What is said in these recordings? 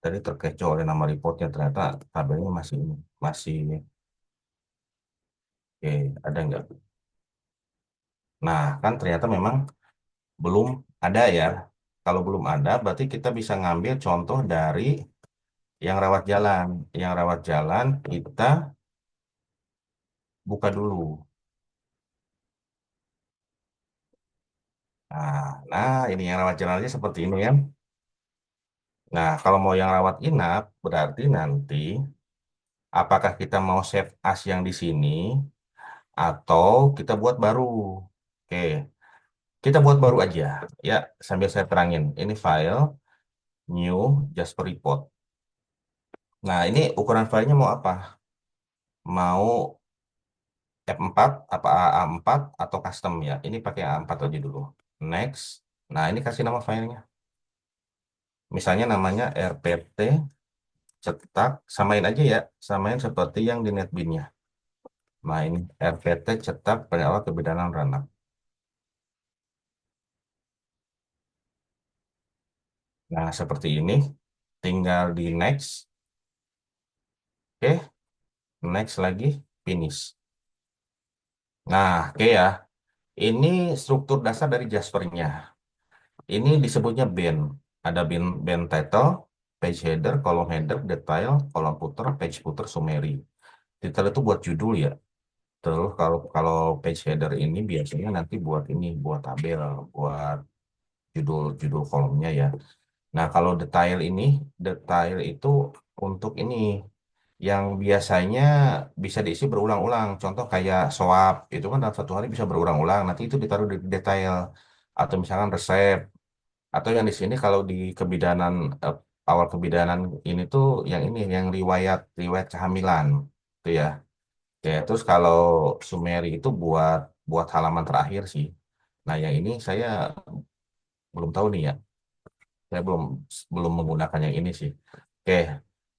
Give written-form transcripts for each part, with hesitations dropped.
Tadi terkecoh oleh nama reportnya, ternyata tabelnya masih ini, masih oke, ada nggak? Nah, kan ternyata memang belum ada ya. Kalau belum ada, berarti kita bisa ngambil contoh dari yang rawat jalan. Yang rawat jalan kita buka dulu. Nah, ini yang rawat jalannya seperti ini ya. Nah, kalau mau yang rawat inap, berarti nanti apakah kita mau save as yang di sini atau kita buat baru. Oke, kita buat baru aja. Ya, sambil saya terangin. Ini file new Jasper Report. Nah, ini ukuran filenya mau apa? Mau F4 apa A4 atau custom ya? Ini pakai A4 aja dulu. Next. Nah, ini kasih nama filenya. Misalnya namanya RPT cetak, samain aja ya. Samain seperti yang di NetBeans-nya. Nah, ini RPT cetak pada awal kebidanan ranah. Nah, seperti ini. Tinggal di next. Oke, next lagi. Finish. Nah, oke ya. Ini struktur dasar dari Jaspernya. Ini disebutnya band. Ada band title, page header, column header, detail, column footer, page footer, summary. Detail itu buat judul ya. Terus kalau kalau page header ini biasanya nanti buat ini, buat tabel, buat judul kolomnya ya. Nah, kalau detail itu untuk ini yang biasanya bisa diisi berulang-ulang. Contoh kayak SOAP, itu kan dalam satu hari bisa berulang-ulang. Nanti itu ditaruh di detail. Atau misalkan resep. Atau yang di sini kalau di kebidanan, eh, awal kebidanan ini tuh yang ini, yang riwayat, riwayat kehamilan. Itu ya. Oke, terus kalau Sumeri itu buat halaman terakhir sih. Nah, yang ini saya belum tahu nih ya. Saya belum belum menggunakan yang ini sih. Oke,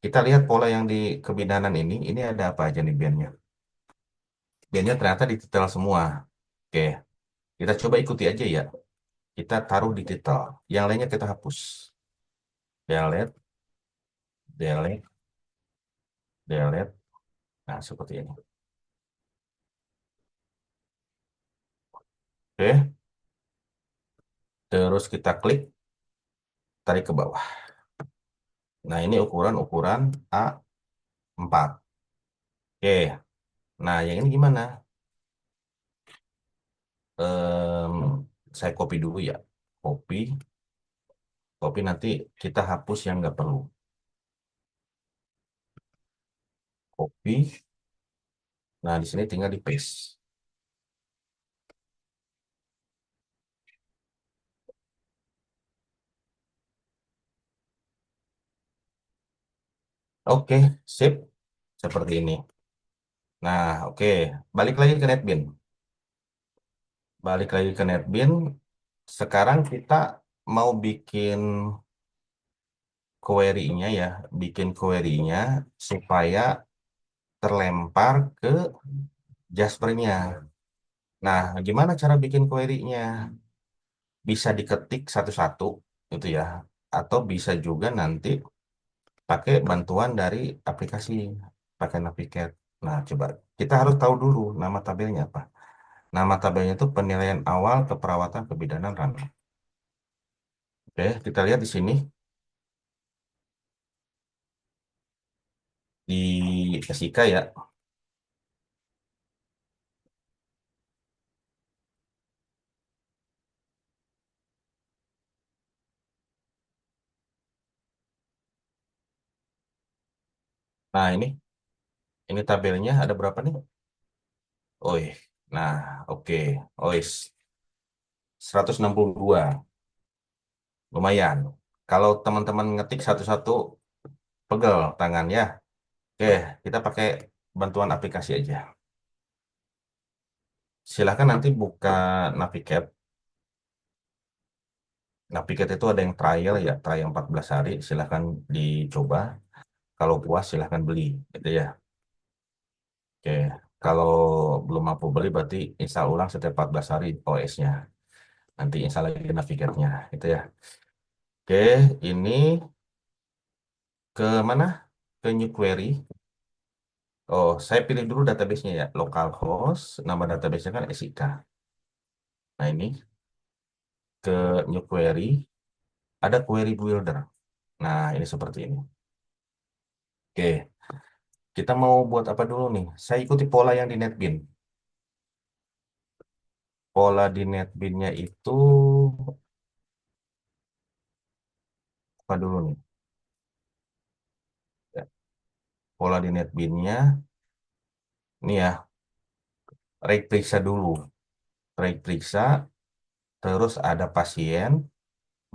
kita lihat pola yang di kebidanan ini. Ini ada apa aja nih bandnya? Bandnya ternyata detail semua. Oke, kita coba ikuti aja ya. Kita taruh di titel. Yang lainnya kita hapus. Delete, delete, delete. Nah, seperti ini. Oke, terus kita klik, tarik ke bawah. Nah, ini ukuran A4. Oke, nah yang ini gimana? Em, saya copy dulu ya. Copy, copy nanti kita hapus yang nggak perlu. Copy. Nah, di sini tinggal di paste. Oke, sip. Seperti ini. Nah, oke. Balik lagi ke NetBeans. Balik lagi ke NetBeans. Sekarang kita mau bikin query-nya ya. Bikin query-nya supaya terlempar ke Jasper-nya. Nah, gimana cara bikin query-nya? Bisa diketik satu-satu gitu ya. Atau bisa juga nanti pakai bantuan dari aplikasi, pakai Navigate. Nah, coba kita harus tahu dulu nama tabelnya apa. Nama tabelnya itu penilaian awal keperawatan kebidanan ranah. Oke, kita lihat di sini di SIK ya. Nah, ini tabelnya ada berapa nih? Oh, nah, oke. Oh, 162. Lumayan. Kalau teman-teman ngetik satu-satu pegel tangan ya. Oke, kita pakai bantuan aplikasi aja. Silahkan nanti buka Navigate. Navigate itu ada yang trial ya, trial 14 hari. Silahkan dicoba. Kalau puas silahkan beli. Gitu ya. Oke, kalau belum mampu beli berarti install ulang setiap 14 hari OS-nya. Nanti install lagi Navigate-nya. Gitu ya. Oke, ini Ke mana? Ke new query. Oh, saya pilih dulu databasenya ya. Localhost, nama databasenya kan SIK. Nah, ini ke new query, ada query builder. Nah, ini seperti ini. Oke, kita mau buat apa dulu nih? Saya ikuti pola yang di NetBeans. Pola di NetBeans-nya itu apa dulu nih? Ya, pola di NetBeans-nya, ini ya, rate periksa dulu. Rate periksa, terus ada pasien,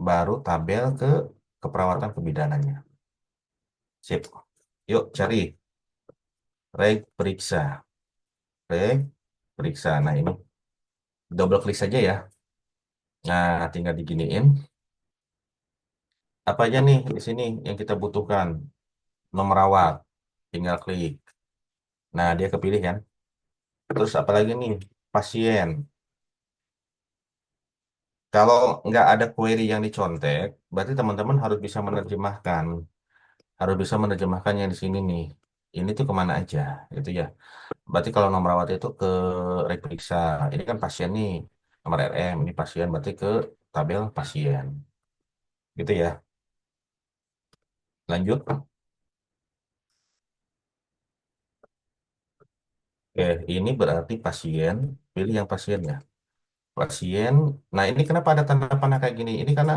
baru tabel ke keperawatan kebidanannya. Sip. Yuk, cari rate periksa. Rate periksa. Nah, ini double klik saja ya. Nah, tinggal diginiin. Apa aja nih di sini yang kita butuhkan? Nomor rawat. Tinggal klik. Nah, dia kepilih kan. Terus apa lagi nih? Pasien. Kalau nggak ada query yang dicontek, berarti teman-teman harus bisa menerjemahkan. Harus bisa menerjemahkan yang di sini nih. Ini tuh kemana aja, gitu ya. Berarti kalau nomor rawat itu ke reperiksa. Ini kan pasien nih, nomor RM. Ini pasien berarti ke tabel pasien. Gitu ya. Lanjut. Oke, ini berarti pasien. Pilih yang pasiennya. Pasien. Nah, ini kenapa ada tanda panah kayak gini? Ini karena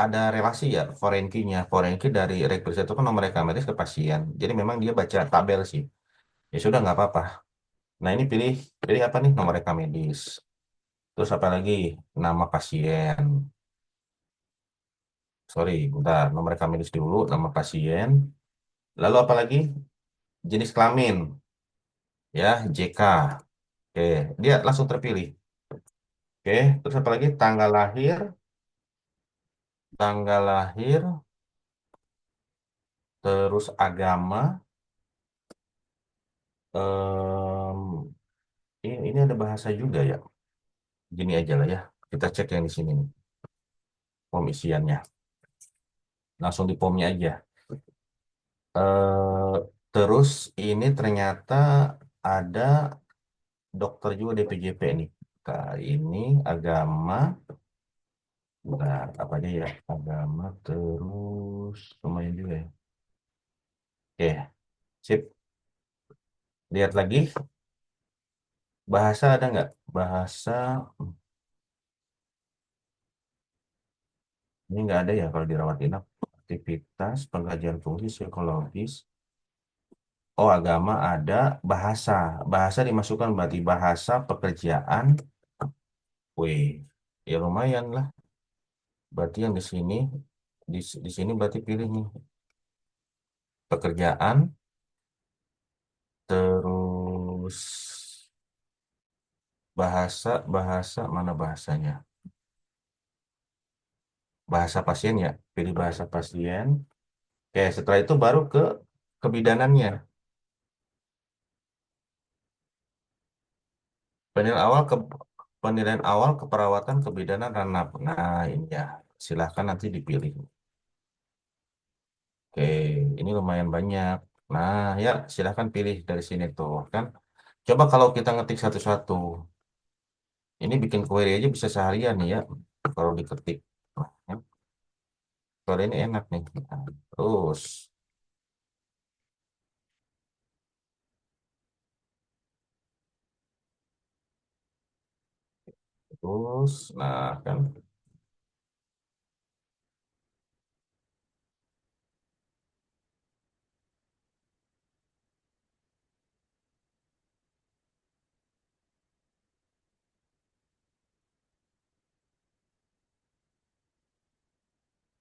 ada relasi ya, foreign key-nya. Foreign key dari reperiksa itu kan nomor reka medis ke pasien. Jadi memang dia baca tabel sih. Ya sudah, nggak apa-apa. Nah, ini pilih pilih apa nih? Nomor reka medis. Terus apa lagi? Nama pasien. Sorry, bentar. Nomor reka medis dulu, nama pasien. Lalu apa lagi? Jenis kelamin. Ya, JK. Oke, dia langsung terpilih. Oke, terus apa lagi? Tanggal lahir, terus agama. Ini ada bahasa juga ya. Gini aja lah ya. Kita cek yang di sini nih. Form isiannya. Langsung di formnya aja. eh Terus ini ternyata ada dokter juga DPJP nih. Ini agama. Bentar, apa aja ya? Agama terus lumayan juga ya. Oke, sip. Lihat lagi. Bahasa ada nggak? Bahasa ini nggak ada ya kalau dirawat inap. Aktivitas, pengkajian fungsi psikologis. Oh, agama ada, bahasa. Bahasa dimasukkan berarti bahasa pekerjaan. Wih, ya lumayan lah. Berarti yang di sini, di sini berarti pilih nih pekerjaan, terus bahasa, bahasa mana bahasanya? Bahasa pasien ya, pilih bahasa pasien. Oke, setelah itu baru ke kebidanannya. Penilaian awal ke Penilaian awal keperawatan kebidanan ranah. Nah, ini ya. Silahkan nanti dipilih. Oke, ini lumayan banyak. Nah, ya silahkan pilih dari sini tuh kan. Coba kalau kita ngetik satu-satu, ini bikin query aja bisa seharian nih ya. Kalau diketik, nah, ya, kalau ini enak nih. Nah, nah kan.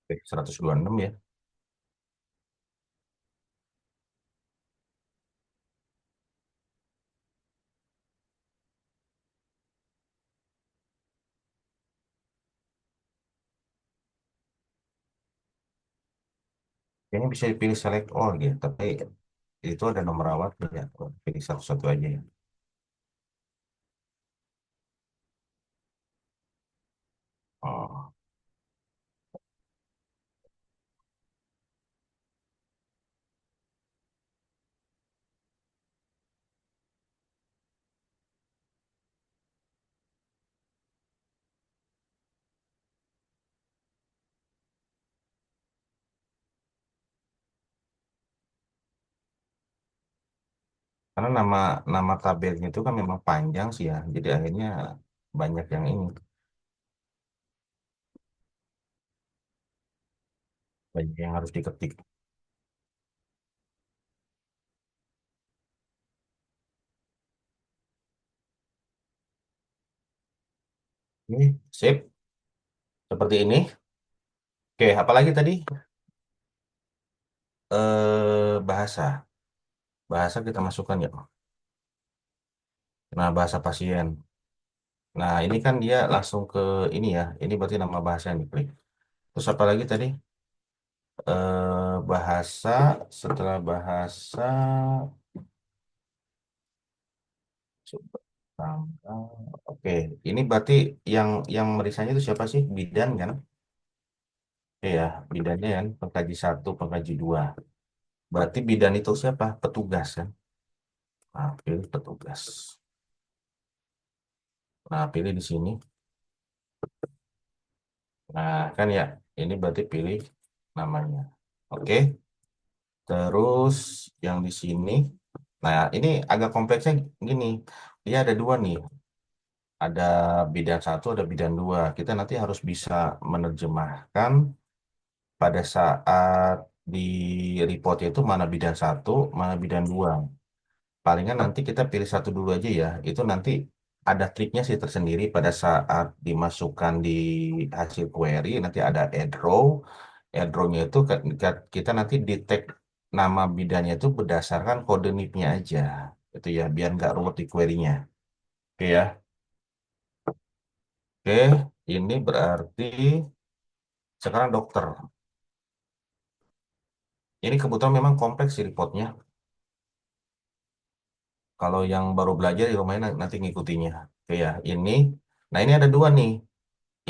Oke, 126 ya. Ini bisa dipilih select all gitu, tapi itu ada nomor rawat ya. Pilih satu-satu aja ya. Oh, Karena nama nama tabelnya itu kan memang panjang sih ya. Jadi akhirnya banyak yang ini, banyak yang harus diketik. Oke, sip. Seperti ini. Oke, apalagi tadi? Bahasa. Bahasa kita masukkan ya. Nah, bahasa pasien. Nah, ini kan dia langsung ke ini ya. Ini berarti nama bahasa yang diklik. Terus apa lagi tadi? Bahasa. Setelah bahasa. Coba tanggal. Oke, ini berarti yang merisanya itu siapa sih? Bidan kan? Iya, bidannya kan pengkaji satu, pengkaji dua. Berarti bidan itu siapa? Petugas kan? Nah, pilih petugas. Nah, pilih di sini. Nah, kan ya, ini berarti pilih namanya. Oke, terus yang di sini. Nah, ini agak kompleksnya gini. Dia ada dua nih. Ada bidan satu, ada bidan dua. Kita nanti harus bisa menerjemahkan pada saat di report itu mana bidan satu, mana bidan dua. Palingan nanti kita pilih satu dulu aja ya. Itu nanti ada triknya sih tersendiri pada saat dimasukkan di hasil query. Nanti ada add row. Add row-nya itu kita nanti detect nama bidannya itu berdasarkan kode NIP-nya aja. Itu ya, biar nggak ruwet di query-nya. Oke ya. Oke, ini berarti sekarang dokter. Ini kebetulan memang kompleks sih reportnya. Kalau yang baru belajar di rumahnya nanti ngikutinya. Oke ya, ini. Nah ini ada dua nih.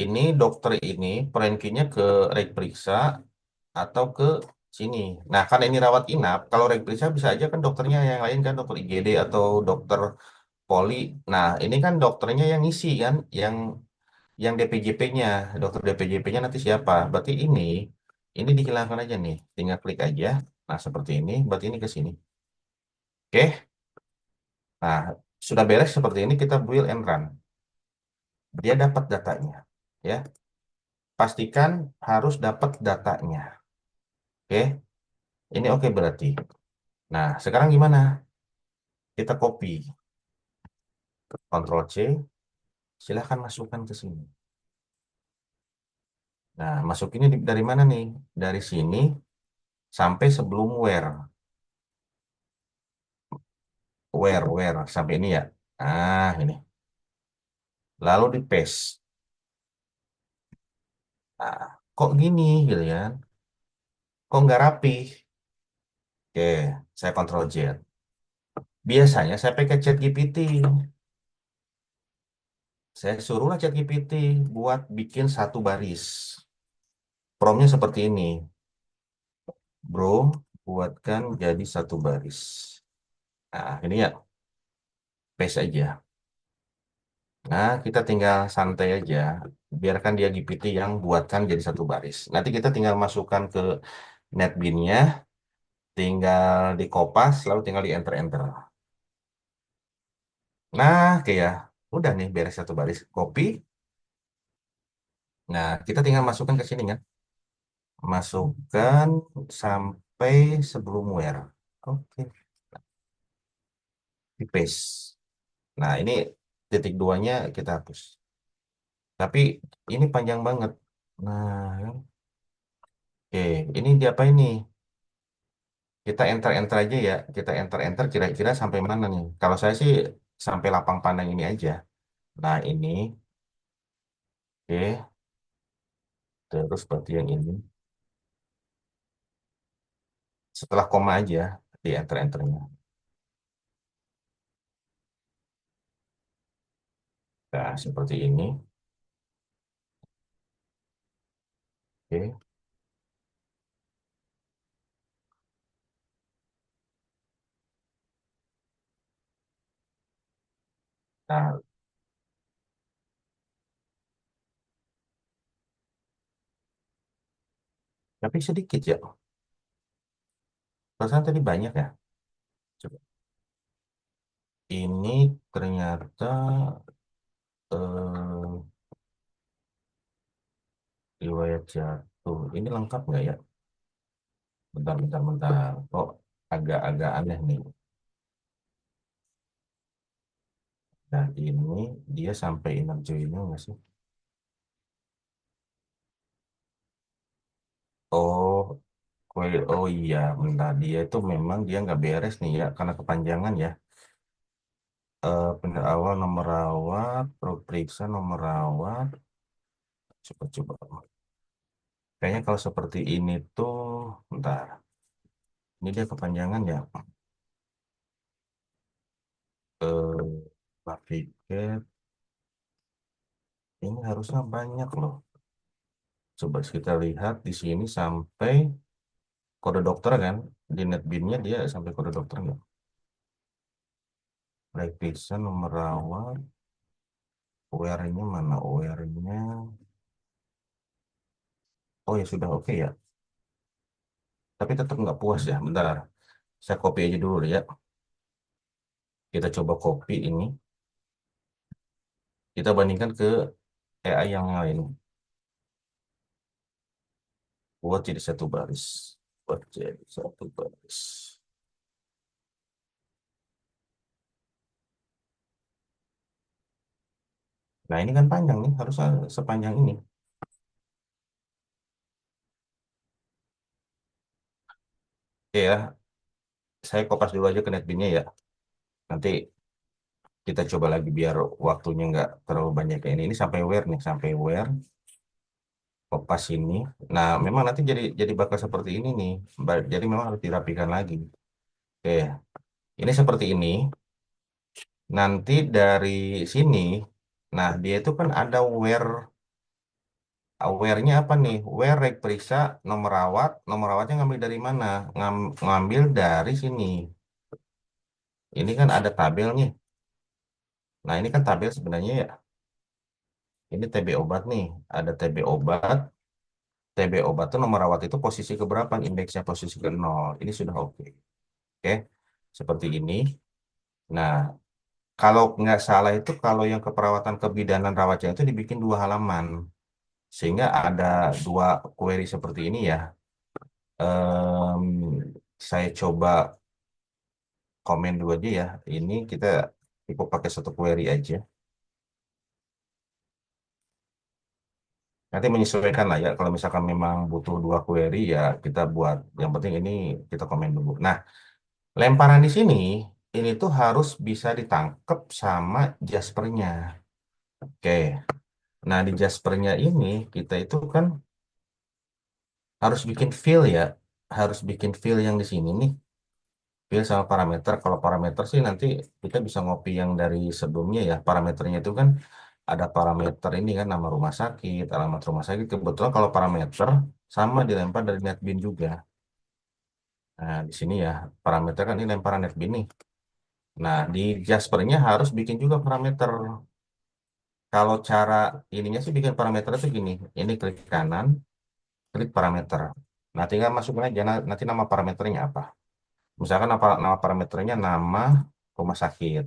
Ini dokter ini perankinya ke rek periksa atau ke sini. Nah, karena ini rawat inap, kalau rek periksa bisa aja kan dokternya yang lain kan dokter IGD atau dokter poli. Nah, ini kan dokternya yang ngisi kan, yang DPJP-nya, dokter DPJP-nya nanti siapa? Berarti ini dihilangkan aja nih. Tinggal klik aja. Nah, seperti ini, berarti ini ke sini. Oke. Nah, sudah beres seperti ini kita build and run. Dia dapat datanya. Ya, pastikan harus dapat datanya. Oke, ini oke berarti. Nah, sekarang gimana? Kita copy, Ctrl C, silahkan masukkan ke sini. Nah, masukinnya dari mana nih? Dari sini sampai sebelum where. Where, sampai ini ya. Nah, ini. Lalu di paste. Nah, kok gini gitu ya? Kok nggak rapi? Oke, saya Ctrl Z. Biasanya saya pakai ChatGPT. Saya suruhlah ChatGPT buat bikin satu baris. Promptnya seperti ini. Bro, buatkan jadi satu baris. Nah, ini ya, paste aja. Nah, kita tinggal santai aja. Biarkan dia GPT yang buatkan jadi satu baris. Nanti kita tinggal masukkan ke NetBeans-nya, tinggal di kopas, lalu tinggal di enter-enter. Nah, kayak udah nih beres satu baris. Copy. Nah, kita tinggal masukkan ke sini kan. Masukkan sampai sebelum where. Oke, di paste. Nah, ini titik duanya kita hapus. Tapi ini panjang banget. Nah, oke, ini diapain nih? Kita enter-enter aja ya. Kita enter-enter kira-kira sampai mana nih? Kalau saya sih sampai lapang pandang ini aja. Nah, ini. Oke, terus berarti yang ini. Setelah koma aja di enter-enternya. Nah, seperti ini. Oke. Nah, tapi sedikit ya. Perasaan tadi banyak ya. Coba. ini ternyata eh, riwayat jatuh. Ini lengkap nggak ya? Bentar, bentar, bentar. Kok agak-agak aneh nih. Nah, ini dia sampai inner join-nya nggak sih? Oh, oh iya, bentar. Dia itu memang dia nggak beres nih ya, karena kepanjangan ya. Benar awal nomor rawat, periksa nomor rawat. Coba-coba. Kayaknya kalau seperti ini tuh, bentar. Ini dia kepanjangan ya. Tiket ini harusnya banyak loh. Coba kita lihat di sini sampai kode dokter kan. Di NetBean-nya dia sampai kode dokter nggak? Periksa nomor rawat. Where-nya mana? Where-nya. Oh ya sudah oke ya. Tapi tetap nggak puas ya. Bentar. Saya copy aja dulu ya. Kita coba copy ini. Kita bandingkan ke AI yang lain. Buat jadi satu baris. Buat jadi satu baris. Nah ini kan panjang nih. Harusnya sepanjang ini. Oke ya. Saya kopas dulu aja ke NetBean-nya ya. Nanti kita coba lagi biar waktunya nggak terlalu banyak kayak ini. Ini sampai where nih. Sampai where. Kopas ini. Nah memang nanti jadi bakal seperti ini nih. Jadi memang harus dirapikan lagi. Oke. Ini seperti ini. Nanti dari sini, nah dia itu kan ada where-nya apa nih? Where rek periksa nomor rawatnya ngambil dari mana? Ngambil dari sini. Ini kan ada tabelnya. Nah ini kan tabel sebenarnya ya. Ini TB obat nih. Ada TB obat. TB obat itu nomor rawat itu posisi keberapa? Indeksnya posisi ke nol. Ini sudah oke. Oke, seperti ini. Nah, kalau nggak salah itu kalau yang keperawatan kebidanan rawatnya itu dibikin 2 halaman. Sehingga ada 2 query seperti ini ya. Em, saya coba komen dulu aja ya. Ini kita cukup pakai satu query aja. Nanti menyesuaikan lah ya. Kalau misalkan memang butuh 2 query ya kita buat. Yang penting ini kita komen dulu. Nah, lemparan di sini ini tuh harus bisa ditangkap sama Jaspernya. Oke. Nah, di Jaspernya ini kita itu kan harus bikin fill ya. Harus bikin fill yang di sini nih. Fill sama parameter. Kalau parameter sih nanti kita bisa ngopi yang dari sebelumnya ya. Parameternya itu kan ada parameter ini kan nama rumah sakit, alamat rumah sakit. Kebetulan kalau parameter sama dilempar dari NetBean juga. Nah, di sini ya parameter kan ini lemparan NetBean nih. Nah, di Jaspernya harus bikin juga parameter. Kalau cara ininya sih bikin parameter itu gini. Ini klik kanan, klik parameter. Nah, tinggal masukin aja nanti nama parameternya apa. Misalkan nama parameternya nama rumah sakit.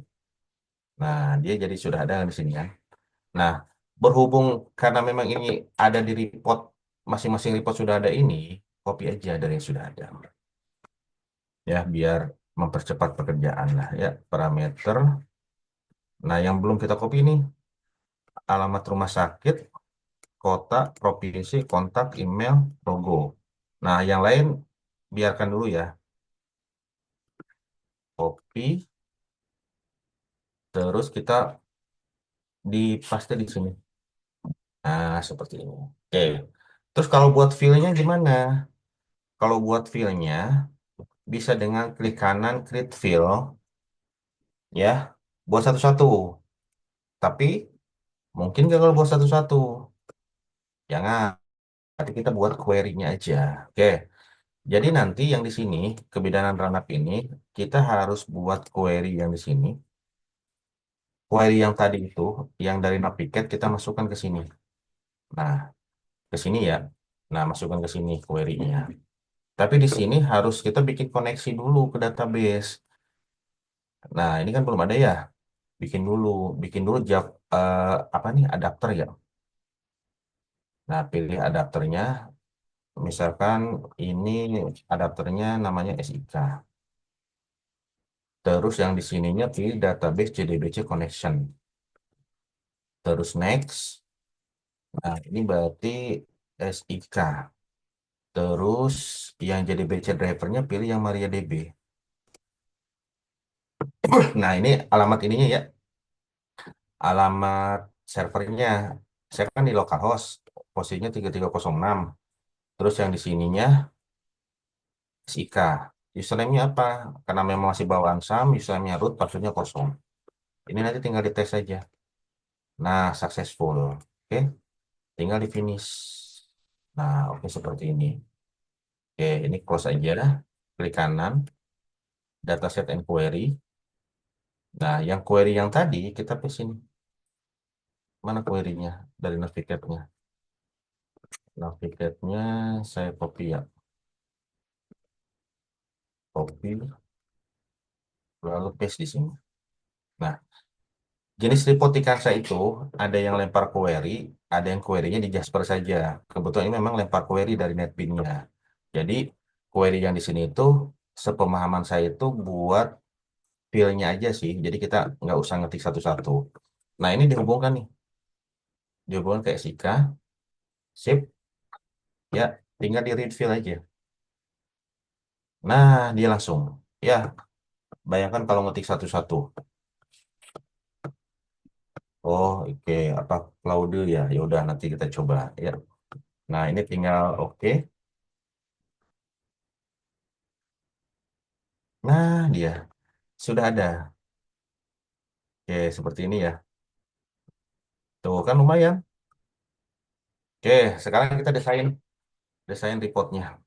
Nah, dia jadi sudah ada di sini kan. Nah, berhubung karena memang ini ada di report, masing-masing report sudah ada ini, copy aja dari yang sudah ada. Ya, biar mempercepat pekerjaan lah ya. Parameter. Nah, yang belum kita copy ini, alamat rumah sakit, kota, provinsi, kontak, email, logo. Nah, yang lain biarkan dulu ya. Copy, terus kita di paste di sini. Nah, seperti ini. Oke. Terus kalau buat fill-nya gimana? Kalau buat fill-nya, bisa dengan klik kanan create fill ya buat satu-satu, tapi mungkin nggak kalau buat satu-satu jangan, nanti kita buat query-nya aja. Oke, jadi nanti yang di sini kebidanan ranap ini kita harus buat query yang di sini, query yang tadi itu yang dari Napiket kita masukkan ke sini. Nah, ke sini ya. Nah, masukkan ke sini query-nya, tapi di sini harus kita bikin koneksi dulu ke database. Nah, ini kan belum ada ya. Bikin dulu, bikin dulu apa nih adapter ya. Nah, pilih adapternya. Misalkan ini adapternya namanya SIK. Terus yang di sininya pilih database JDBC connection. Terus next. Nah, ini berarti SIK. Terus yang JDBC drivernya pilih yang MariaDB. Nah, ini alamat ininya ya. Alamat servernya. Saya kan di localhost. Posisinya 3306. Terus yang di sininya SIK. Username-nya apa? Karena memang masih bawaan SAM, username-nya root, passwordnya kosong. Ini nanti tinggal dites saja. Nah, successful. Oke, tinggal di finish. Nah, oke seperti ini. Oke, ini close aja. Klik kanan, dataset and query. Nah, yang query yang tadi kita paste sini. Mana query-nya dari Navigate-nya? Navigate-nya saya copy ya. Copy, lalu paste di sini. Nah, jenis report di Kansa itu ada yang lempar query, ada yang query-nya di Jasper saja. Kebetulan ini memang lempar query dari NetBeans-nya. Jadi, query yang di sini itu sepemahaman saya itu buat feel-nya aja sih. Jadi kita nggak usah ngetik satu-satu. Nah, ini dihubungkan nih. Dihubungkan ke SIK. Sip. Ya, tinggal di read file aja. Nah, dia langsung. Ya, bayangkan kalau ngetik satu-satu. Oh, oke. Apa Claude ya? Ya udah, nanti kita coba. Ya. Nah, ini tinggal oke. Nah, dia sudah ada. Oke, seperti ini ya. Tuh kan lumayan. Oke, sekarang kita desain reportnya.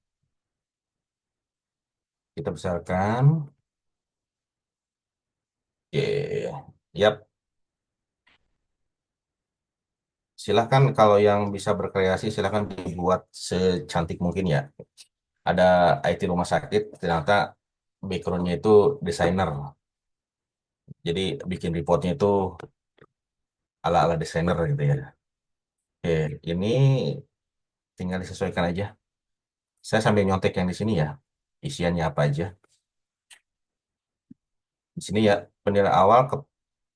Kita besarkan. Oke, yap. Silahkan kalau yang bisa berkreasi, silahkan dibuat secantik mungkin ya. Ada IT rumah sakit, ternyata backgroundnya itu desainer. Jadi bikin reportnya itu ala-ala desainer gitu ya. Oke, ini tinggal disesuaikan aja. Saya sambil nyontek yang di sini ya. Isiannya apa aja. Di sini ya, penilaian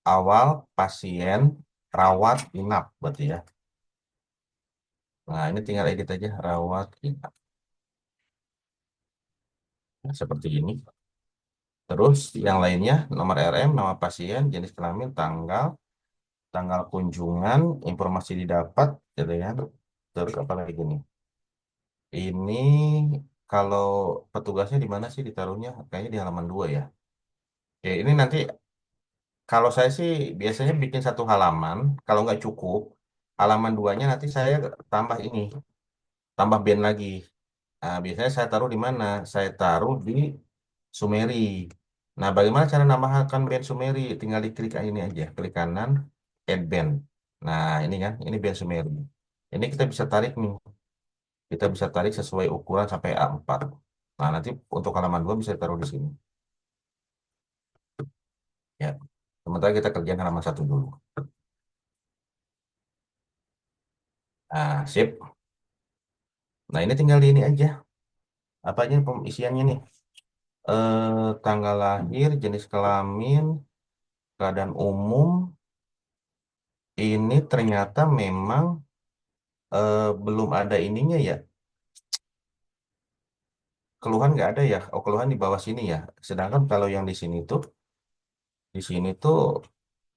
awal pasien rawat inap berarti ya. Nah, ini tinggal edit aja rawat inap. Nah, seperti ini. Terus yang lainnya nomor RM, nama pasien, jenis kelamin, tanggal kunjungan, informasi didapat, gitu ya. Terus apa lagi nih? Ini kalau petugasnya di mana sih ditaruhnya? Kayaknya di halaman 2 ya. Oke, ini nanti kalau saya sih biasanya bikin satu halaman, kalau nggak cukup, halaman duanya nanti saya tambah ini, tambah band lagi. Nah, biasanya saya taruh di mana? Saya taruh di Sumeri. Nah, bagaimana cara nambahkan band Sumeri? Tinggal diklik ini aja, klik kanan, add band. Nah, ini kan, ini band Sumeri. Ini kita bisa tarik nih. Kita bisa tarik sesuai ukuran sampai A4. Nah, nanti untuk halaman 2 bisa taruh di sini. Ya. Sementara kita kerjain halaman satu dulu. Nah, sip. Nah, ini tinggal di ini aja. Apa aja isiannya nih? Tanggal lahir, jenis kelamin, keadaan umum. Ini ternyata memang belum ada ininya ya. Keluhan nggak ada ya. Oh, keluhan di bawah sini ya. Sedangkan kalau yang di sini tuh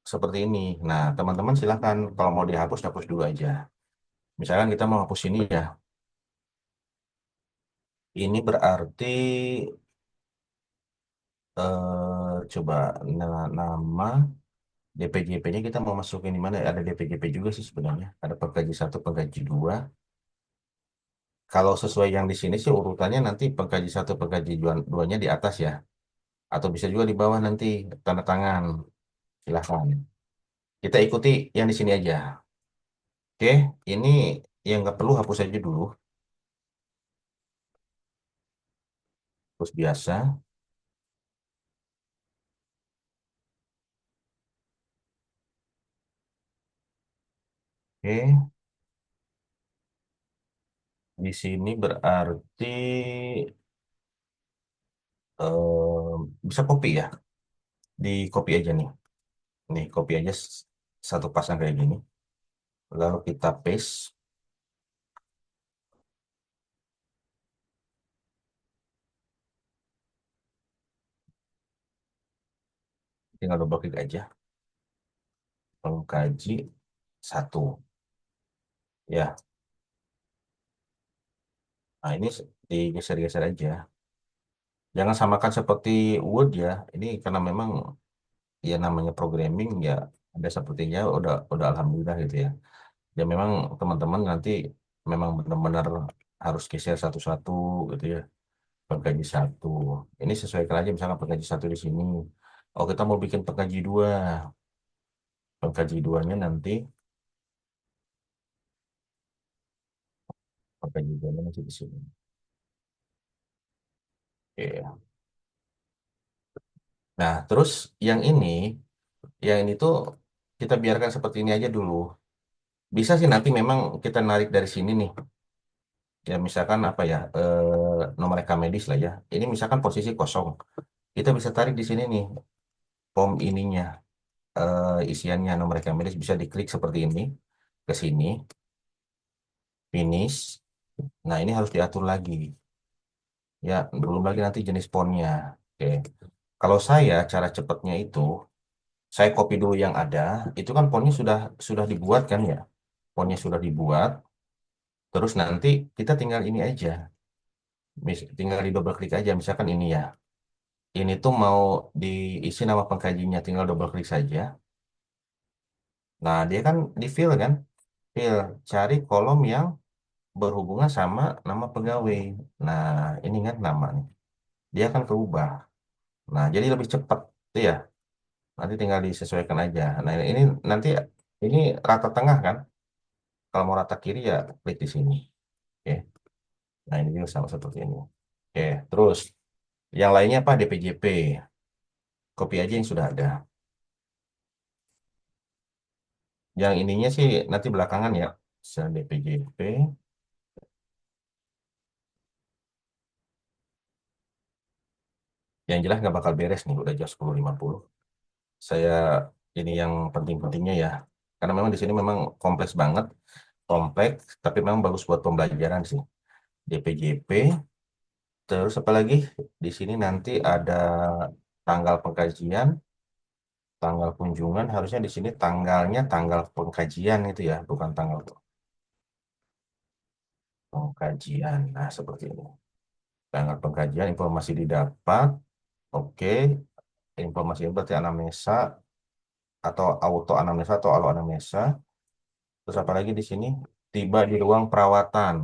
seperti ini. Nah, teman-teman silahkan kalau mau dihapus, hapus dulu aja. Misalkan kita mau hapus ini ya. Ini berarti coba nama DPJP-nya kita mau masukin di mana? Ada DPJP juga sih sebenarnya. Ada pengkaji satu, pengkaji dua. Kalau sesuai yang di sini sih urutannya nanti pengkaji satu, pengkaji duanya di atas ya. Atau bisa juga di bawah nanti tanda tangan. Silahkan. Kita ikuti yang di sini aja. Oke, ini yang nggak perlu hapus aja dulu. Terus biasa. Oke, di sini berarti bisa copy ya. Di copy aja nih. Nih, copy aja satu pasang kayak gini. Lalu kita paste, tinggal double klik aja. Pengkaji satu. Ya, nah ini digeser-geser aja. Jangan samakan seperti Word ya. Ini karena memang ya namanya programming ya ada sepertinya udah alhamdulillah gitu ya. Ya memang teman-teman nanti memang benar-benar harus geser satu-satu gitu ya. Pengkaji satu. Ini sesuaikan aja misalkan pengkaji satu di sini. Oh kita mau bikin pengkaji dua. Pengkaji duanya nanti pengkaji duanya nanti di sini. Oke. Nah terus yang ini, yang ini tuh kita biarkan seperti ini aja dulu. Bisa sih nanti memang kita narik dari sini nih. Ya misalkan apa ya, nomor rekam medis lah ya. Ini misalkan posisi kosong. Kita bisa tarik di sini nih, form ininya, isiannya nomor rekam medis bisa diklik seperti ini ke sini, finish. Nah ini harus diatur lagi. Ya belum lagi nanti jenis fontnya. Oke. Kalau saya cara cepatnya itu, saya copy dulu yang ada. Itu kan fontnya sudah dibuat kan ya. Fontnya sudah dibuat. Terus nanti kita tinggal ini aja. Tinggal di double klik aja. Misalkan ini ya. Ini tuh mau diisi nama pengkajinya, tinggal double klik saja. Nah, dia kan di fill kan, fill, cari kolom yang berhubungan sama nama pegawai. Nah, ini kan nama nih. Dia akan keubah. Nah, jadi lebih cepat tuh ya. Nanti tinggal disesuaikan aja. Nah, ini nanti ini rata tengah kan. Kalau mau rata kiri ya klik di sini. Oke. Nah, ini juga sama seperti ini. Oke, terus yang lainnya apa? DPJP. Copy aja yang sudah ada. Yang ininya sih nanti belakangan ya. DPJP. Yang jelas nggak bakal beres nih, udah jam 10.50. Saya ini yang penting-pentingnya ya. Karena memang di sini memang kompleks banget, kompleks, tapi memang bagus buat pembelajaran sih. DPJP, terus apa lagi? Di sini nanti ada tanggal pengkajian, tanggal kunjungan, harusnya di sini tanggalnya tanggal pengkajian itu ya, bukan tanggal pengkajian. Nah, seperti ini. Tanggal pengkajian, informasi didapat, oke. Informasi ini berarti anamnesa, atau auto anamnesa atau alo anamnesa. Terus apa lagi di sini? Tiba di ruang perawatan.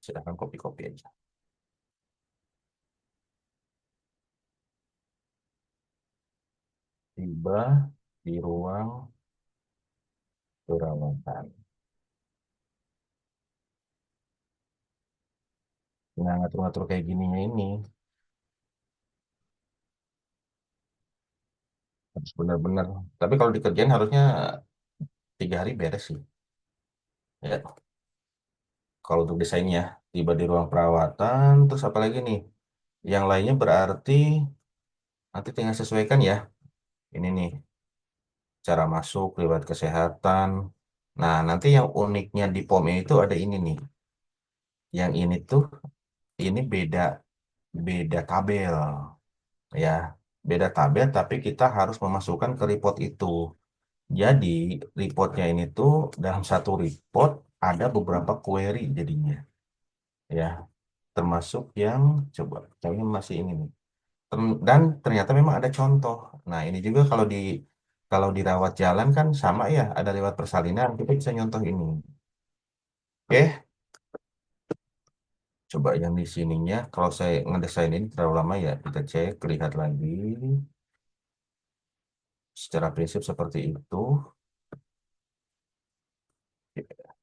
Silahkan copy-copy aja. Tiba di ruang perawatan. Nah, ngatur-ngatur kayak gininya ini harus benar-benar. Tapi kalau dikerjain harusnya 3 hari beres sih. Ya, kalau untuk desainnya. Tiba di ruang perawatan. Terus apa lagi nih? Yang lainnya berarti nanti tinggal sesuaikan ya. Ini nih, cara masuk, riwayat kesehatan. Nah, nanti yang uniknya di POM itu ada ini nih. Yang ini tuh, ini beda beda tabel ya, beda tabel tapi kita harus memasukkan ke report itu. Jadi reportnya ini tuh dalam satu report ada beberapa query jadinya ya, termasuk yang coba contohnya masih ini nih. Dan ternyata memang ada contoh. Nah ini juga kalau dirawat jalan kan sama ya, ada lewat persalinan kita bisa nyontoh ini. Oke, coba yang di sininya kalau saya ngedesain ini terlalu lama ya, kita cek lihat lagi. Secara prinsip seperti itu.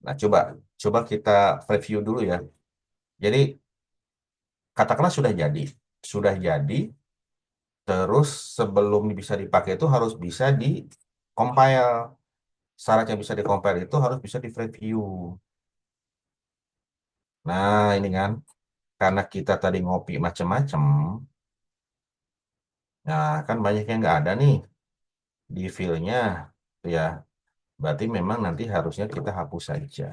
Nah, coba coba kita review dulu ya. Jadi, katakanlah sudah jadi, terus sebelum bisa dipakai itu harus bisa di compile. syarat yang bisa di-compare itu harus bisa di-review. Nah, ini kan, karena kita tadi ngopi macam-macam, nah kan banyak yang nggak ada nih di file-nya, ya. Berarti memang nanti harusnya kita hapus saja.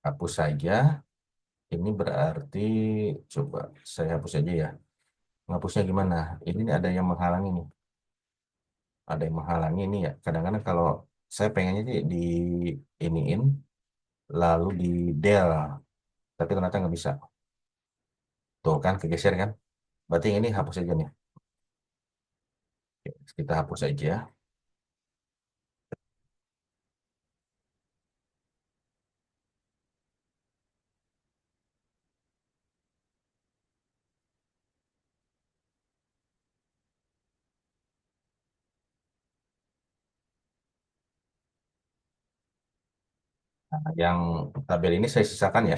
Hapus saja, ini berarti, coba saya hapus aja ya. Ngapusnya gimana? Ini nih ada yang menghalangi nih. Ada yang menghalangi ini ya. Kadang-kadang kalau saya pengennya sih di iniin, lalu di del. Tapi ternyata nggak bisa. Tuh kan, kegeser kan. Berarti yang ini hapus aja nih. Oke, kita hapus aja. Nah, yang tabel ini saya sisakan ya.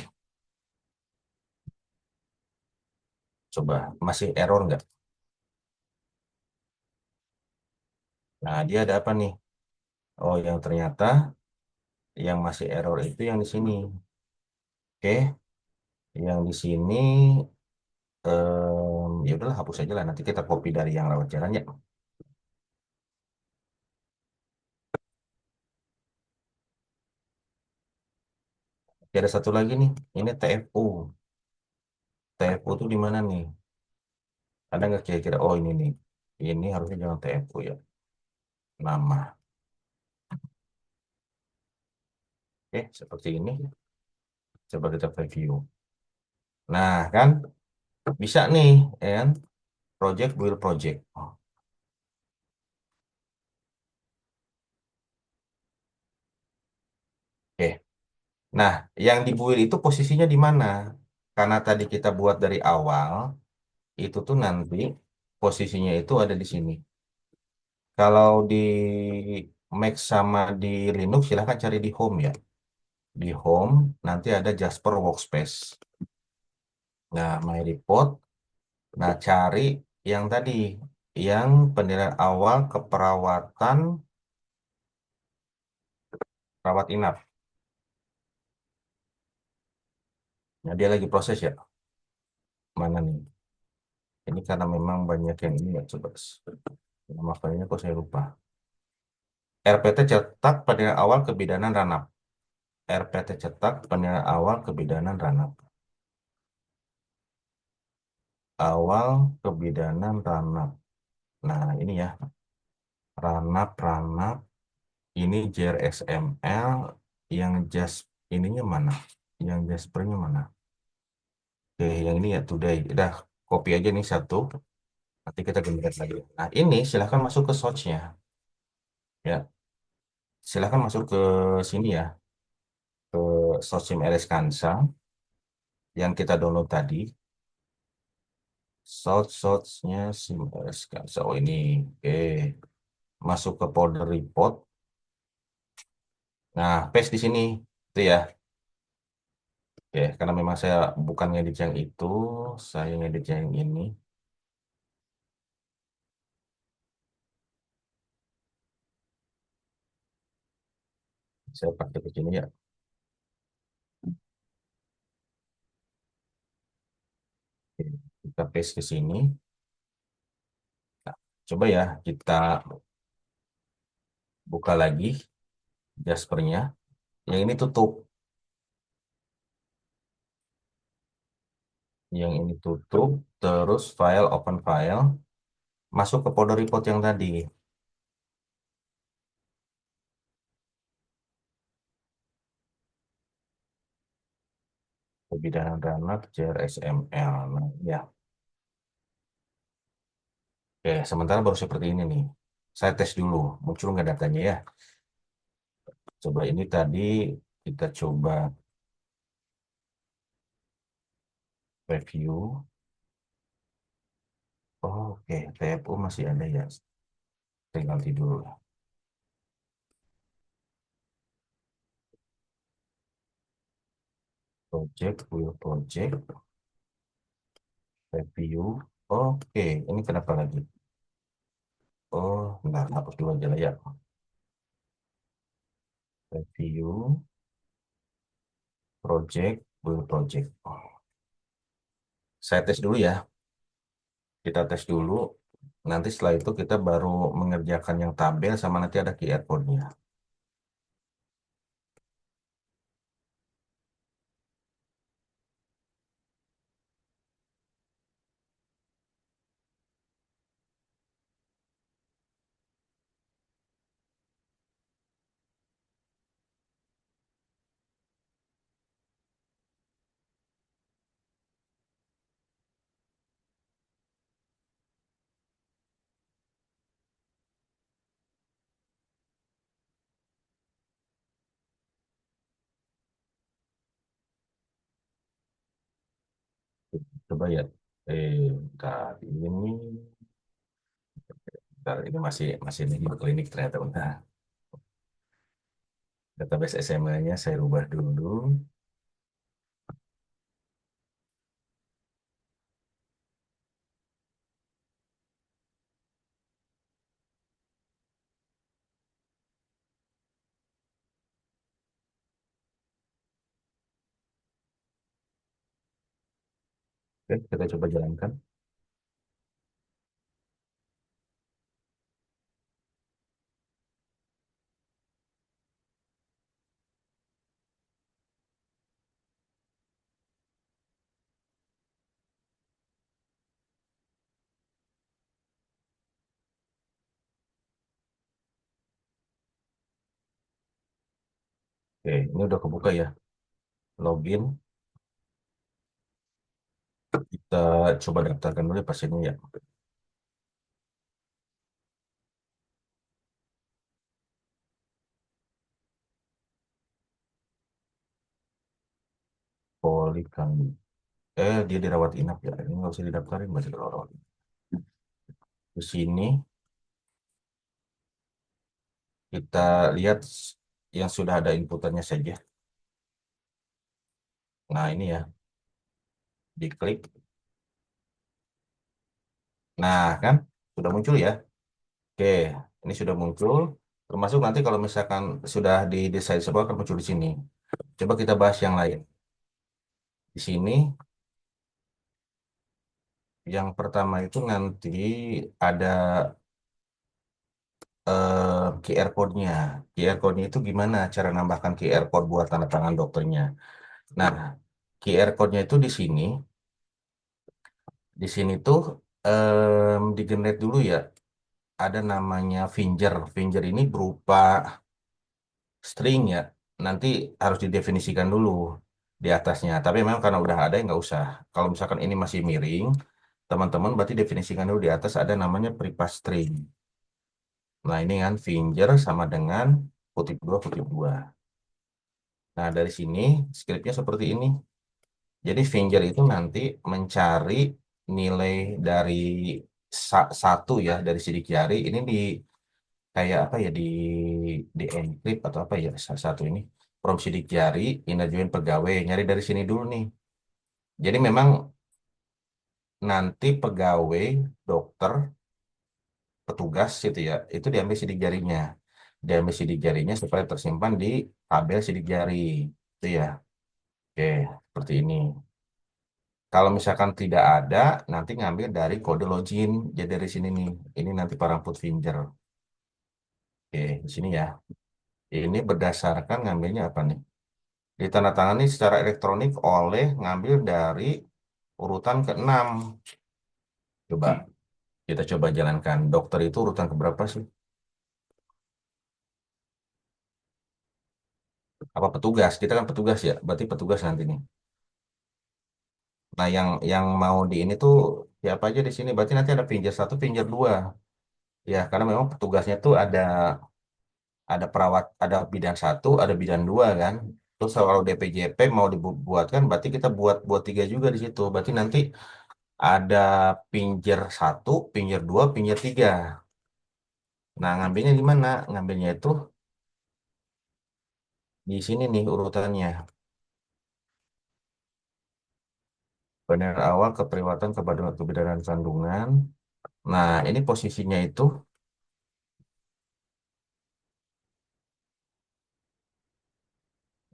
Coba, masih error nggak? Nah, dia ada apa nih? Oh, yang ternyata yang masih error itu yang di sini. Oke, yang di sini ya udahlah hapus aja lah. Nanti kita copy dari yang rawat jalan ya. Oke, ada satu lagi nih. Ini TFU. TFU tuh di mana nih? Ada nggak kira-kira? Oh, ini nih. Ini harusnya jangan TFU ya. Nama. Oke, seperti ini. Coba kita review. Nah, kan bisa nih, ya kan? Project build project. Oh, oke. Nah, yang di build itu posisinya di mana? Karena tadi kita buat dari awal, itu tuh nanti posisinya itu ada di sini. Kalau di Mac sama di Linux silahkan cari di home ya. Di home nanti ada Jasper Workspace. Nah, My Report. Nah, cari yang tadi, yang penilaian awal keperawatan rawat inap. Nah, dia lagi proses ya. Mana nih? Ini karena memang banyak yang ini ya, coba. Nama filenya kok saya lupa. RPT cetak penilaian awal kebidanan ranap. RPT cetak penilaian awal kebidanan ranap. Awal kebidanan ranap. Nah, ini ya. Ranap. Ini JRSML. Yang jas ininya mana? Yang Jaspernya mana? Oke, yang ini ya today. Udah copy aja nih satu. Nanti kita generate lagi. Nah, ini silahkan masuk ke source-nya. Ya, silahkan masuk ke sini ya. Ke source LS Kansa yang kita download tadi. Source-nya SIM LS Kansa. Oh, ini. Oke. Masuk ke folder report. Nah, paste di sini. Itu ya. Oke, karena memang saya bukan ngedit yang itu, saya ngedit yang ini. Saya pakai ke sini ya. Oke, kita paste ke sini. Nah, coba ya kita buka lagi Jaspernya. Yang ini tutup. Yang ini tutup. Terus file, open file. Masuk ke folder report yang tadi. Kebidanan ranap, JRSML. Nah, ya. Oke, sementara baru seperti ini nih. Saya tes dulu. Muncul nggak datanya ya? Coba ini tadi kita coba review. Oh, oke, TFO masih ada ya. Saya ganti dulu lah. Project, will project, review. Oke, ini kenapa lagi? Oh, bentar, hapus dulu aja lah ya. Review, project, build project. Oh, saya tes dulu ya. Kita tes dulu. Nanti setelah itu kita baru mengerjakan yang tabel sama nanti ada QR code-nya. Coba ya. Bentar ini, bentar ini masih masih di klinik ternyata. Bentar. Database XML-nya saya rubah dulu. Oke, kita coba jalankan. Oke, ini udah kebuka ya. Login. Kita coba daftarkan dulu ya pasiennya ya. Polikami. Dia dirawat inap ya. Ini nggak usah didaftarin, masih dirawat. Di sini kita lihat yang sudah ada inputannya saja. Nah, ini ya, diklik. Nah, kan sudah muncul ya. Oke, ini sudah muncul. Termasuk nanti kalau misalkan sudah didesain semua akan muncul di sini. Coba kita bahas yang lain. Di sini yang pertama itu nanti ada QR code-nya. QR code-nya itu gimana cara nambahkan QR code buat tanda tangan dokternya. Nah, QR code-nya itu di sini. Di sini tuh di-generate dulu ya. Ada namanya Finger. Finger ini berupa string ya. Nanti harus didefinisikan dulu di atasnya. Tapi memang karena udah ada ya nggak usah. Kalau misalkan ini masih miring, teman-teman berarti definisikan dulu di atas ada namanya prepass string. Nah ini kan Finger sama dengan kutip dua kutip dua. Nah dari sini skripnya seperti ini. Jadi Finger itu nanti mencari nilai dari satu ya dari sidik jari ini di kayak apa ya di encrypt atau apa ya satu ini from sidik jari inner join pegawai nyari dari sini dulu nih. Jadi memang nanti pegawai dokter petugas itu ya itu diambil sidik jarinya diambil sidik jarinya supaya tersimpan di tabel sidik jari itu ya. Oke, seperti ini. Kalau misalkan tidak ada, nanti ngambil dari kode login. Jadi dari sini nih, ini nanti parangkut finger. Oke, di sini ya. Ini berdasarkan ngambilnya apa nih? Ditandatangani secara elektronik oleh ngambil dari urutan ke-6. Coba kita coba jalankan. Dokter itu urutan keberapa sih? Apa petugas? Kita kan petugas ya. Berarti petugas nanti nih. Nah, yang mau di ini tuh siapa aja di sini? Berarti nanti ada pinjer satu, pinjer dua. Ya, karena memang petugasnya tuh ada perawat, ada bidan satu, ada bidan dua kan. Terus kalau DPJP mau dibuatkan, berarti kita buat buat tiga juga di situ. Berarti nanti ada pinjer satu, pinjer dua, pinjer tiga. Nah, ngambilnya di mana? Ngambilnya itu di sini nih urutannya. Benar awal kepribadian kepada kebidanan kandungan. Nah, ini posisinya itu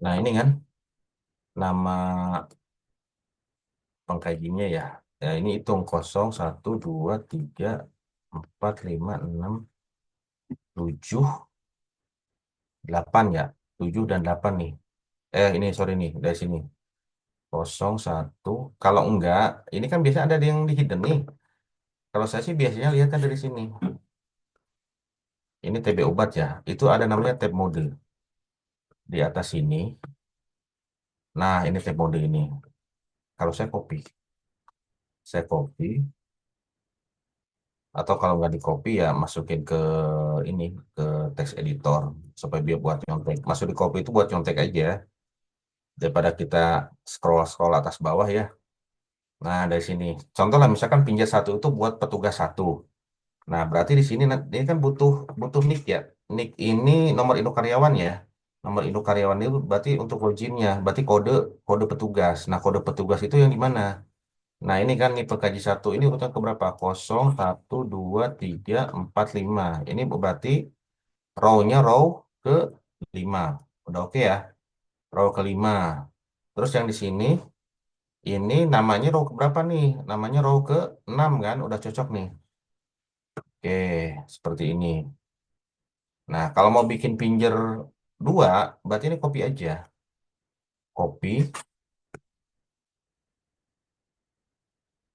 Nah, ini kan nama pengkajinya ya. Ya, ini hitung 0, 1, 2, 3, 4, 5, 6, 7, 8 ya. 7 dan 8 nih. Ini sorry nih, dari sini. 0, 1. Kalau enggak, ini kan biasanya ada yang di hidden nih. Kalau saya sih biasanya lihat kan dari sini. Ini TB obat ya. Itu ada namanya tab mode. Di atas sini. Nah, ini tab mode ini. Kalau saya copy. Saya copy. Atau kalau nggak di copy ya masukin ke ini. Ke text editor. Supaya dia buat nyontek. Masuk di copy itu buat nyontek aja. Daripada kita scroll-scroll atas bawah ya. Nah, dari sini. Contoh lah, misalkan pinjam satu itu buat petugas satu. Nah, berarti di sini ini kan butuh butuh nick ya. Nick ini nomor induk karyawan ya. Nomor induk karyawan itu berarti untuk loginnya, berarti kode kode petugas. Nah, kode petugas itu yang di mana? Nah, ini kan nih pekaji satu ini urutan ke berapa? 0, 1, 2, 3, 4, 5. Ini berarti row-nya row ke 5. Udah oke ya? Row ke 5. Terus yang di sini ini namanya row ke berapa nih? Namanya row ke 6 kan? Udah cocok nih. Oke, seperti ini. Nah, kalau mau bikin pinjer 2, berarti ini copy aja. Copy,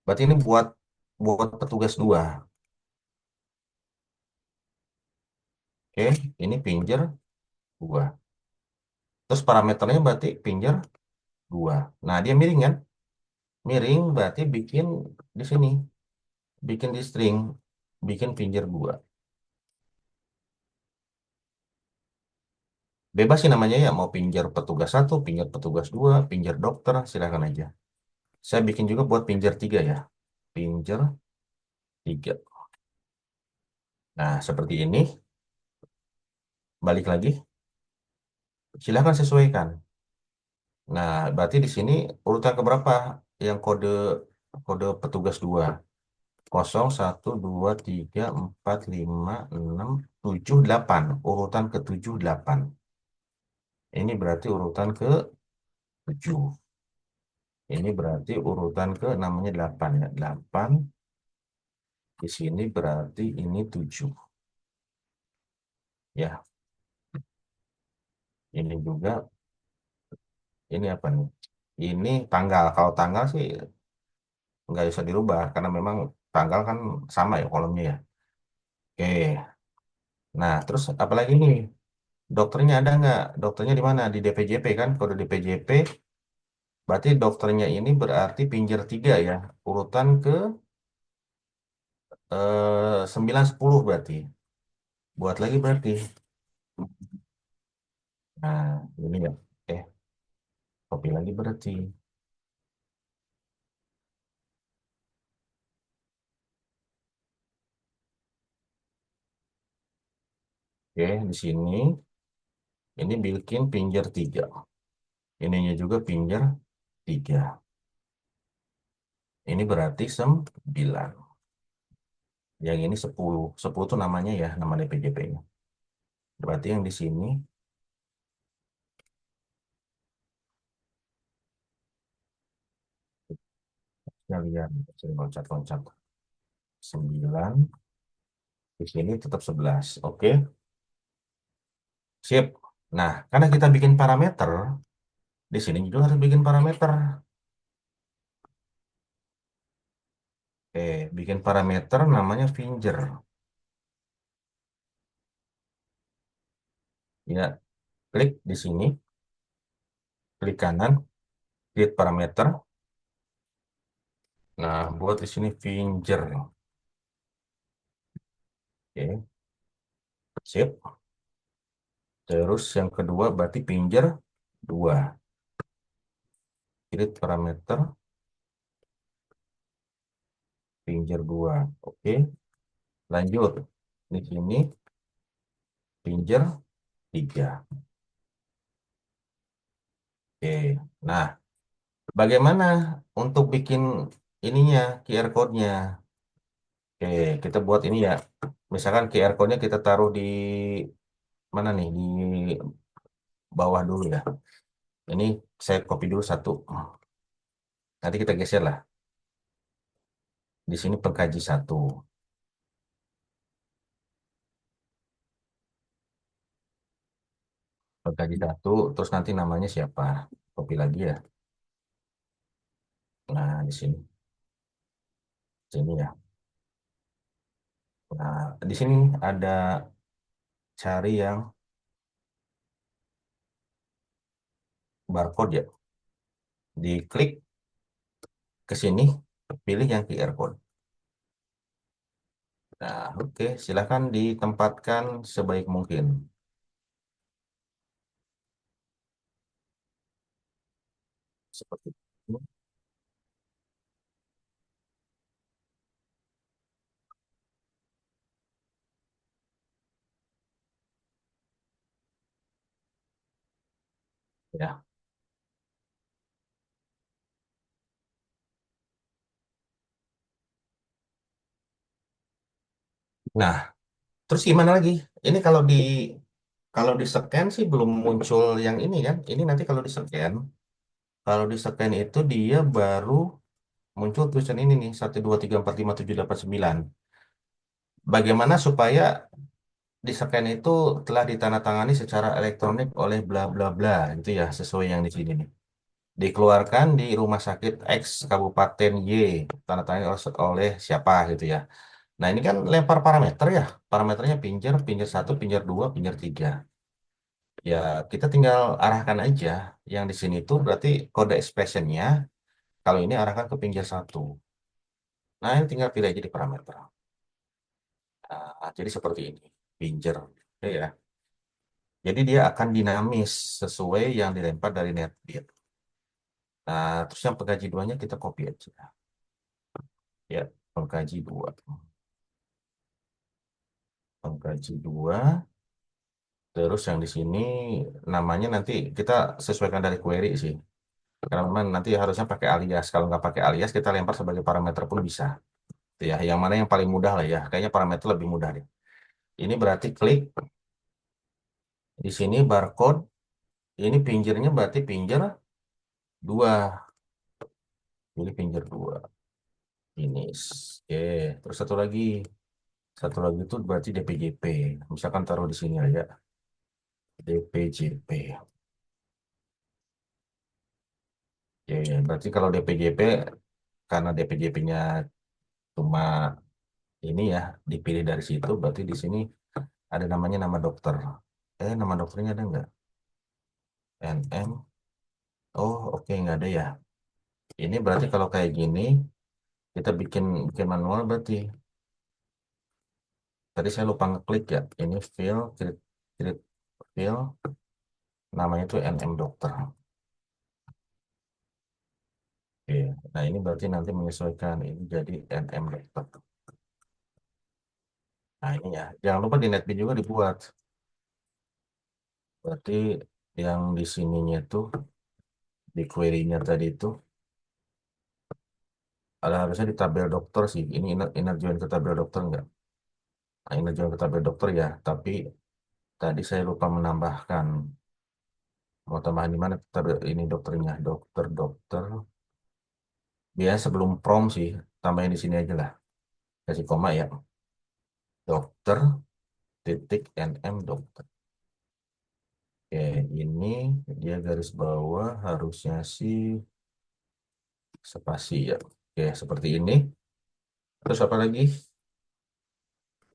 berarti ini buat buat petugas 2. Oke, ini pinjer 2. Terus parameternya berarti pinjer 2. Nah, dia miring kan? Miring berarti bikin di sini. Bikin di string. Bikin pinjer 2. Bebas sih namanya ya. Mau pinjer petugas 1, pinjer petugas 2, pinjer dokter, silakan aja. Saya bikin juga buat pinjer 3 ya. Pinjer 3. Nah, seperti ini. Balik lagi. Silakan sesuaikan. Nah, berarti di sini urutan keberapa yang kode kode petugas 2? 0, 1, 2, 3, 4, 5, 6, 7, 8. Urutan ke 7, 8. Ini berarti urutan ke 7. Ini berarti urutan ke namanya 8 ya. 8. Di sini berarti ini 7. Ya, ini juga. Ini apa nih? Ini tanggal. Kalau tanggal sih nggak bisa dirubah. Karena memang tanggal kan sama ya kolomnya ya. Oke. Nah, terus apalagi nih? Dokternya ada nggak? Dokternya di mana? Di DPJP kan? Kode DPJP, berarti dokternya ini berarti pinjer 3 ya. Urutan ke 9, 10 berarti. Buat lagi berarti. Nah, ini ya. Eh, copy lagi berarti. Oke, di sini. Ini bikin pinjer 3. Ininya juga pinjer 3. Ini berarti 9. Yang ini 10. 10 itu namanya ya, nama DPJP-nya. Berarti yang di sini, kalian sering loncat-loncat. 9. Di sini tetap 11. Oke, sip. Nah, karena kita bikin parameter, di sini juga harus bikin parameter. Bikin parameter namanya finger. Ya, klik di sini, klik kanan, create parameter. Nah, buat di sini finger. Oke, sip. Terus yang kedua berarti finger 2. Create parameter finger 2. Oke, lanjut. Di sini finger 3. Oke. Nah, bagaimana untuk bikin ininya QR code-nya? Oke, kita buat ini ya. Misalkan QR code-nya kita taruh di mana nih? Di bawah dulu ya. Ini saya copy dulu satu. Nanti kita geser lah. Di sini pengkaji satu. Pengkaji satu, terus nanti namanya siapa? Copy lagi ya. Nah, di sini. Sini ya. Nah, di sini ada cari yang barcode ya. Diklik ke sini, pilih yang QR code. Nah, oke, silakan ditempatkan sebaik mungkin. Seperti itu. Ya. Nah, terus gimana lagi? Ini kalau di scan sih belum muncul yang ini kan? Ini nanti kalau di scan itu dia baru muncul tulisan ini nih 1 2 3 4 5 7 8 9. Bagaimana supaya di scan itu telah ditandatangani secara elektronik oleh bla bla bla gitu ya, sesuai yang di sini nih. Dikeluarkan di rumah sakit X Kabupaten Y, tanda tangan oleh siapa gitu ya. Nah ini kan lempar parameter ya, parameternya pinjer satu, pinjer dua, pinjer tiga. Ya kita tinggal arahkan aja. Yang di sini tuh berarti kode expressionnya, kalau ini arahkan ke pinjer satu. Nah ini tinggal pilih aja di parameter. Nah, jadi seperti ini, pinjer. Oke ya. Jadi dia akan dinamis sesuai yang dilempar dari NetBeans. Nah, terus yang pengkaji duanya kita copy aja. Ya, pengkaji dua. Pengkaji dua. Terus yang di sini namanya nanti kita sesuaikan dari query sih. Karena memang nanti harusnya pakai alias. Kalau nggak pakai alias, kita lempar sebagai parameter pun bisa. Itu ya, yang mana yang paling mudah lah ya. Kayaknya parameter lebih mudah deh. Ini berarti klik di sini barcode. Ini pinjernya berarti pinjer dua. Pilih pinjer dua. Ini. Oke. Terus satu lagi. Satu lagi itu berarti DPJP. Misalkan taruh di sini aja. DPJP. Ya, ya. Berarti kalau DPJP, karena DPJP-nya cuma ini ya, dipilih dari situ, berarti di sini ada namanya nama dokter. Nama dokternya ada nggak? NM. Oh, oke, nggak ada ya. Ini berarti kalau kayak gini, kita bikin bikin manual berarti. Tadi saya lupa ngeklik ya. Ini fill, create fill, namanya itu NM dokter. Oke. Nah, ini berarti nanti menyesuaikan ini jadi NM dokter. Nah, ini ya. Jangan lupa di NetBeans juga dibuat. Berarti yang di sininya tuh, di query-nya tadi itu, ada harusnya di tabel dokter sih. Ini inner join ke tabel dokter nggak? Nah, inner join ke tabel dokter ya. Tapi tadi saya lupa menambahkan. Mau tambahan di mana tabel ini dokternya? Dokter. Biasa sebelum prom sih. Tambahin di sini aja lah. Kasih koma ya. Dokter titik NM dokter. Oke, ini dia garis bawah harusnya sih spasi ya. Oke, seperti ini. Terus apa lagi?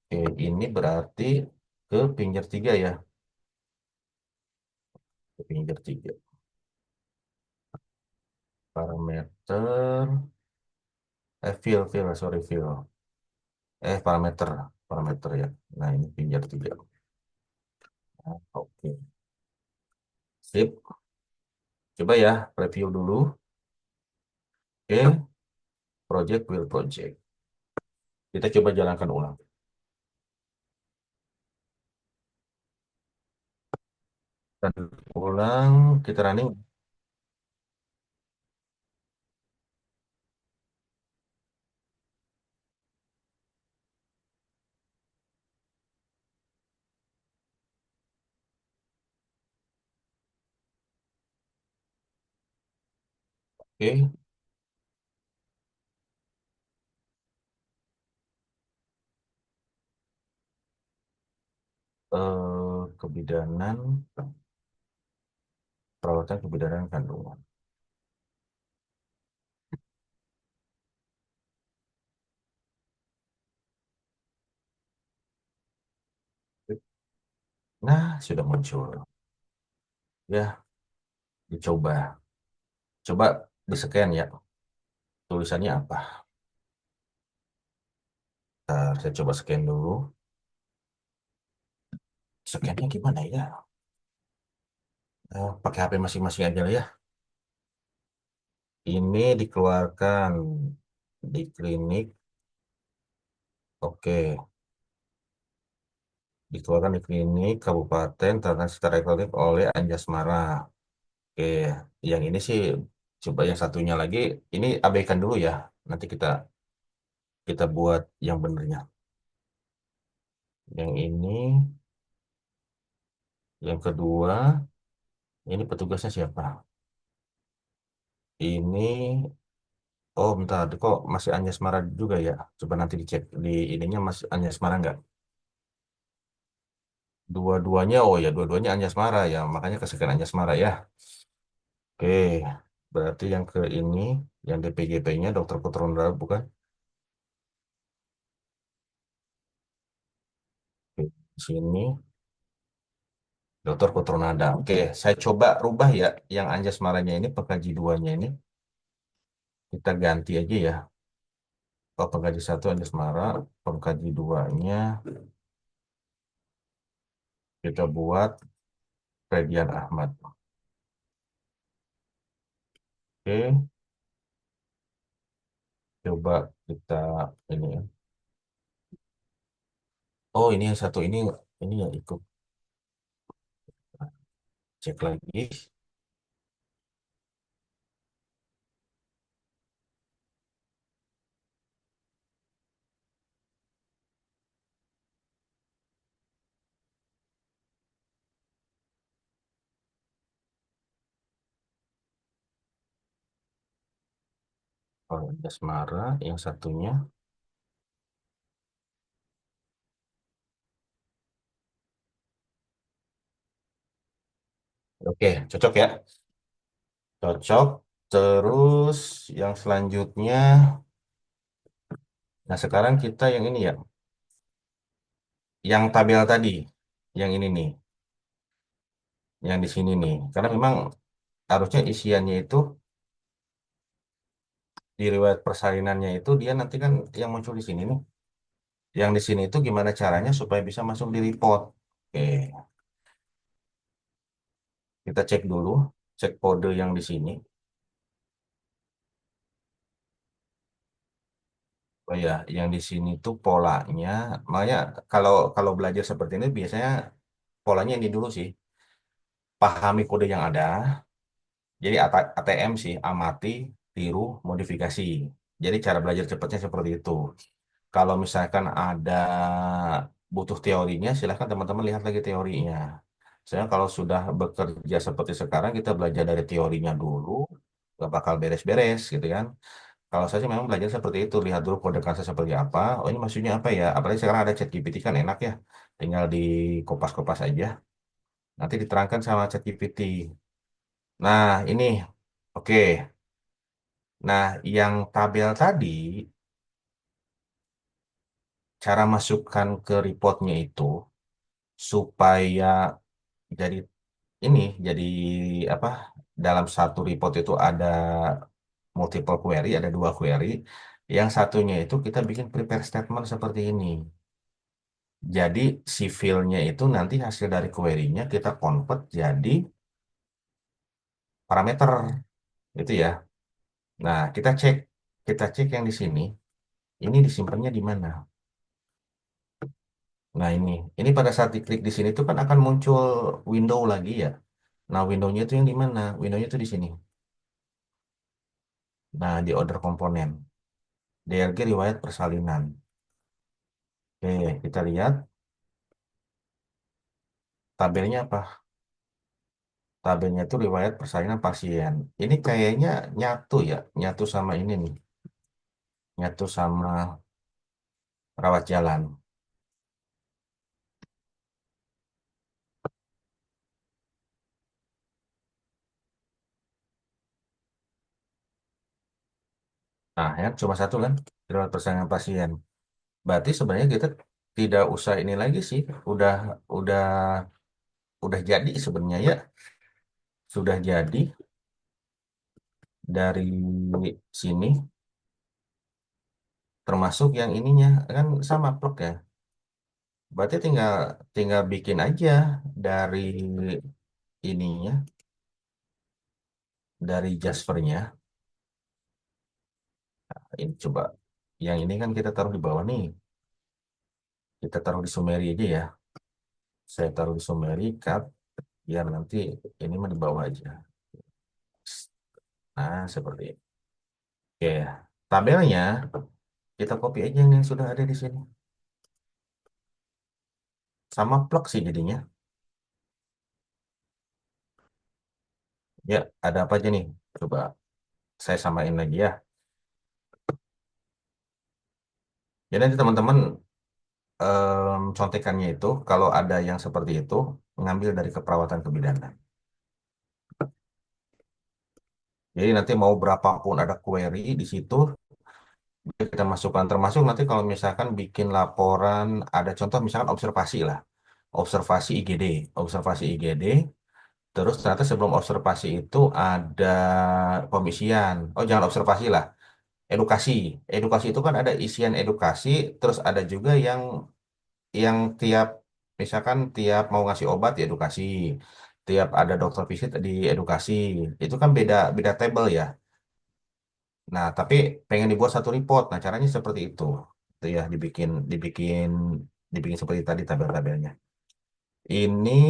Oke, ini berarti ke pinjer tiga ya. Ke pinjer tiga. Parameter. Sorry, fill. Parameter. Parameter ya. Nah, ini pinjer tiga. Nah, oke. Sip. Coba ya, review dulu. Oke, project. Kita coba jalankan ulang. Dan ulang, kita running. Oke, kebidanan, perawatan kebidanan kandungan. Nah, sudah muncul. Ya, dicoba. Coba di-scan ya. Tulisannya apa? Ntar saya coba scan dulu. Scan-nya gimana ya? Pakai HP masing-masing aja lah ya. Ini dikeluarkan di klinik. Oke, dikeluarkan di klinik Kabupaten Tanah secara elektronik oleh Anjasmara. Oke, yang ini sih coba yang satunya lagi. Ini abaikan dulu ya. Nanti kita kita buat yang benernya. Yang ini, yang kedua, ini petugasnya siapa? Ini, oh bentar, kok masih Anjasmara juga ya? Coba nanti dicek di ininya masih Anjasmara nggak? Dua-duanya, oh ya dua-duanya Anjasmara ya. Makanya kesekian Anjasmara ya. Oke, berarti yang ke ini, yang DPGP-nya Dokter Putronda bukan? Oke, di sini Dokter Putronada. Oke, saya coba rubah ya yang Anjasmaranya ini, pengkaji duanya ini. Kita ganti aja ya. Oh, pengkaji satu Anjasmara, pengkaji duanya kita buat Redian Ahmad. Oke, coba kita ini ya. Oh, ini yang satu ini yang ikut cek lagi. Oh, Anjasmara, yang satunya. Oke, cocok ya. Cocok. Terus yang selanjutnya, nah sekarang kita yang ini ya, yang tabel tadi, yang ini nih, yang di sini nih. Karena memang harusnya isiannya itu di riwayat persalinannya itu dia nanti kan yang muncul di sini nih. Yang di sini itu gimana caranya supaya bisa masuk di report. Oke, kita cek dulu, cek kode yang di sini. Oh ya, yang di sini tuh polanya, makanya kalau kalau belajar seperti ini biasanya polanya ini dulu sih, pahami kode yang ada. Jadi ATM sih, amati, tiru, modifikasi. Jadi cara belajar cepatnya seperti itu. Kalau misalkan ada butuh teorinya, silahkan teman-teman lihat lagi teorinya. Saya kalau sudah bekerja seperti sekarang, kita belajar dari teorinya dulu, nggak bakal beres-beres gitu kan. Kalau saya sih memang belajar seperti itu, lihat dulu kode kasar seperti apa. Oh ini maksudnya apa ya? Apalagi sekarang ada ChatGPT kan enak ya, tinggal dikopas-kopas aja. Nanti diterangkan sama ChatGPT. Nah ini, oke. Nah yang tabel tadi, cara masukkan ke reportnya itu supaya jadi ini jadi apa dalam satu report itu ada multiple query, ada dua query. Yang satunya itu kita bikin prepare statement seperti ini. Jadi si field-nya itu nanti hasil dari query-nya kita convert jadi parameter gitu ya. Nah, kita cek yang di sini. Ini disimpannya di mana? Nah, ini pada saat diklik di sini tuh kan akan muncul window lagi ya. Nah, window-nya itu yang di mana? Window-nya itu di sini. Nah, di order komponen. DRG riwayat persalinan. Oke, kita lihat tabelnya apa? Tabelnya itu riwayat persalinan pasien. Ini kayaknya nyatu ya, nyatu sama ini nih, nyatu sama rawat jalan. Nah, ya cuma satu kan, riwayat persalinan pasien. Berarti sebenarnya kita tidak usah ini lagi sih, udah udah udah jadi sebenarnya ya, sudah jadi dari sini, termasuk yang ininya kan sama plug ya. Berarti tinggal tinggal bikin aja dari ininya, dari Jaspernya. Ini coba, yang ini kan kita taruh di bawah nih, kita taruh di summary aja ya. Saya taruh di summary cut, biar nanti ini mah di bawah aja. Nah, seperti ini. Oke, tabelnya kita copy aja yang sudah ada di sini. Sama plug sih jadinya. Ya, ada apa aja nih? Coba saya samain lagi ya. Jadi nanti teman-teman, contekannya itu kalau ada yang seperti itu ngambil dari keperawatan kebidanan. Jadi nanti mau berapapun ada query di situ kita masukkan, termasuk nanti kalau misalkan bikin laporan, ada contoh misalkan observasi lah, observasi IGD, observasi IGD, terus ternyata sebelum observasi itu ada pemisian. Oh, jangan observasi lah, edukasi. Edukasi itu kan ada isian edukasi, terus ada juga yang tiap, misalkan tiap mau ngasih obat di edukasi, tiap ada dokter visit di edukasi. Itu kan beda beda table ya. Nah, tapi pengen dibuat satu report. Nah, caranya seperti itu. Itu ya, dibikin dibikin dibikin seperti tadi tabel-tabelnya. Ini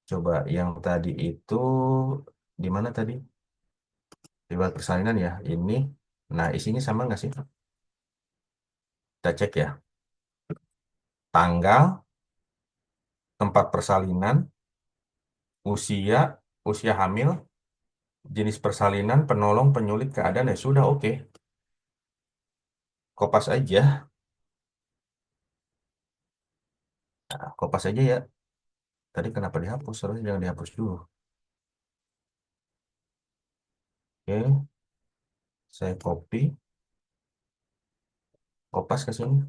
coba yang tadi itu di mana tadi? Riwayat persalinan ya. Ini. Nah, isinya sama nggak sih? Kita cek ya. Tanggal, tempat persalinan, usia, usia hamil, jenis persalinan, penolong, penyulit, keadaan ya sudah oke. Kopas aja. Nah, kopas aja ya. Tadi kenapa dihapus? Harusnya jangan dihapus dulu. Oke, saya copy, kopas ke sini.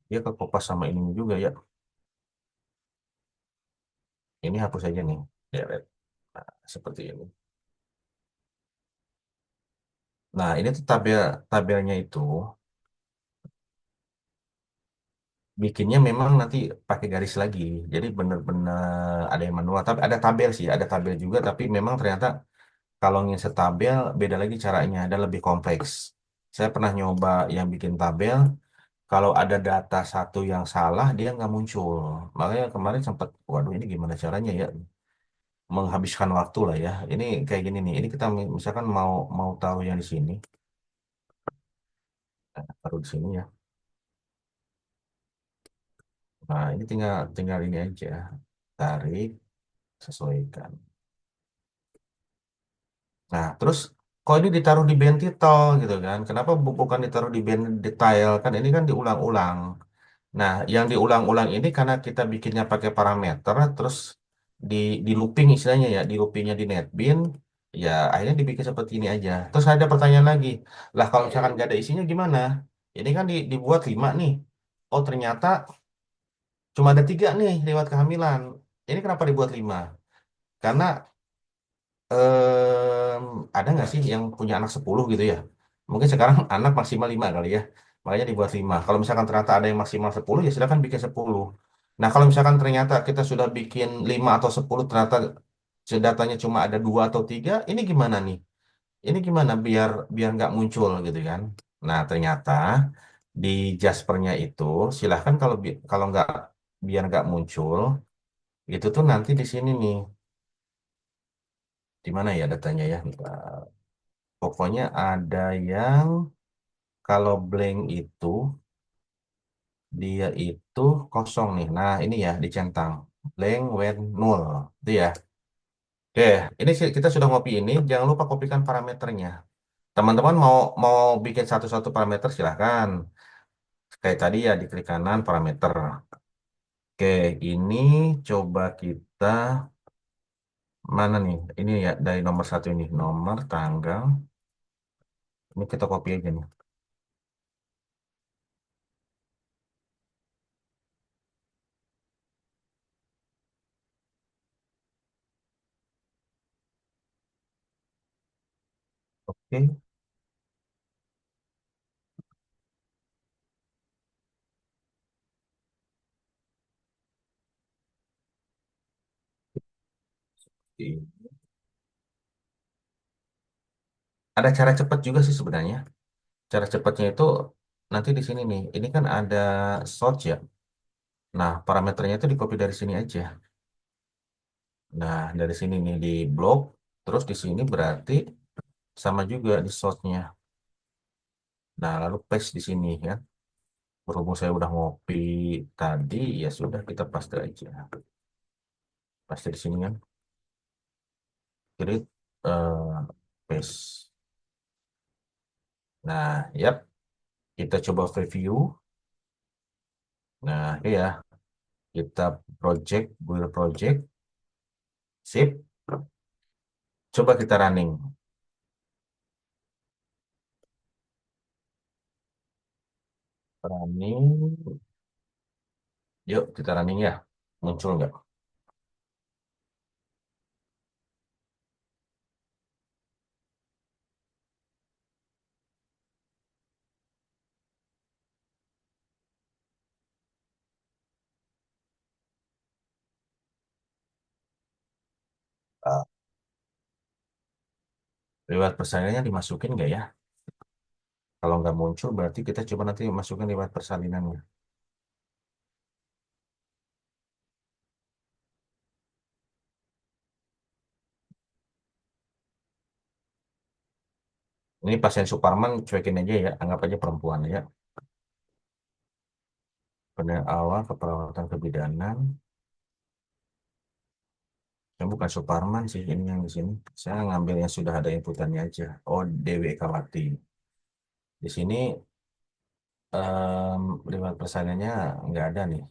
Dia ke kopas sama ini juga ya. Ini hapus aja nih. Deret. Nah, seperti ini. Nah, ini tuh tabelnya itu bikinnya memang nanti pakai garis lagi. Jadi bener-bener ada yang manual. Tapi ada tabel sih, ada tabel juga. Tapi memang ternyata kalau ingin setabel beda lagi caranya dan lebih kompleks. Saya pernah nyoba yang bikin tabel. Kalau ada data satu yang salah, dia nggak muncul. Makanya kemarin sempat, waduh ini gimana caranya ya? Menghabiskan waktu lah ya. Ini kayak gini nih. Ini kita misalkan mau mau tahu yang di sini, taruh di sini ya. Nah, ini tinggal tinggal ini aja. Tarik, sesuaikan. Nah, terus kok ini ditaruh di band title gitu kan? Kenapa bukan ditaruh di band detail? Kan ini kan diulang-ulang. Nah, yang diulang-ulang ini karena kita bikinnya pakai parameter, terus di di looping istilahnya ya, di loopingnya di NetBeans, ya akhirnya dibikin seperti ini aja. Terus ada pertanyaan lagi, lah kalau misalkan nggak ada isinya gimana? Ini kan dibuat 5 nih. Oh ternyata cuma ada 3 nih lewat kehamilan. Ini kenapa dibuat 5? Karena ada nggak sih yang punya anak 10 gitu ya? Mungkin sekarang anak maksimal 5 kali ya. Makanya dibuat 5. Kalau misalkan ternyata ada yang maksimal 10 ya silakan bikin 10. Nah, kalau misalkan ternyata kita sudah bikin 5 atau 10 ternyata datanya cuma ada 2 atau 3, ini gimana nih? Ini gimana biar biar nggak muncul gitu kan? Nah, ternyata di Jaspernya itu silahkan kalau kalau nggak, biar nggak muncul, itu tuh nanti di sini nih. Di mana ya datanya ya? Pokoknya ada yang kalau blank itu dia itu kosong nih. Nah, ini ya dicentang. Blank when null. Itu ya. Oke, ini sih kita sudah ngopi ini. Jangan lupa kopikan parameternya. Teman-teman mau mau bikin satu-satu parameter silahkan. Kayak tadi ya di klik kanan parameter. Oke, ini coba kita mana nih? Ini ya dari nomor satu ini. Nomor, tanggal. Ini kita copy aja nih. Oke. Ada cara cepat juga sih sebenarnya. Cara cepatnya itu nanti di sini nih. Ini kan ada source ya. Nah, parameternya itu di copy dari sini aja. Nah, dari sini nih di blok. Terus di sini berarti sama juga di source-nya. Nah, lalu paste di sini ya. Berhubung saya udah ngopi tadi, ya sudah kita paste aja. Paste di sini kan. Jadi paste. Nah, yap. Kita coba review. Nah, iya. Kita project, build project. Sip. Coba kita running. Running. Yuk, kita running ya. Muncul nggak? Ah, Lewat persalinannya dimasukin nggak ya? Kalau nggak muncul, berarti kita coba nanti masukin lewat persalinannya. Ini pasien Suparman, cuekin aja ya. Anggap aja perempuan ya. Pada awal keperawatan kebidanan. Yang bukan Suparman sih, ini yang di sini. Saya ngambil yang sudah ada inputannya aja. Oh, Dewi Ekawati. Di sini lewat persalinannya nggak ada nih.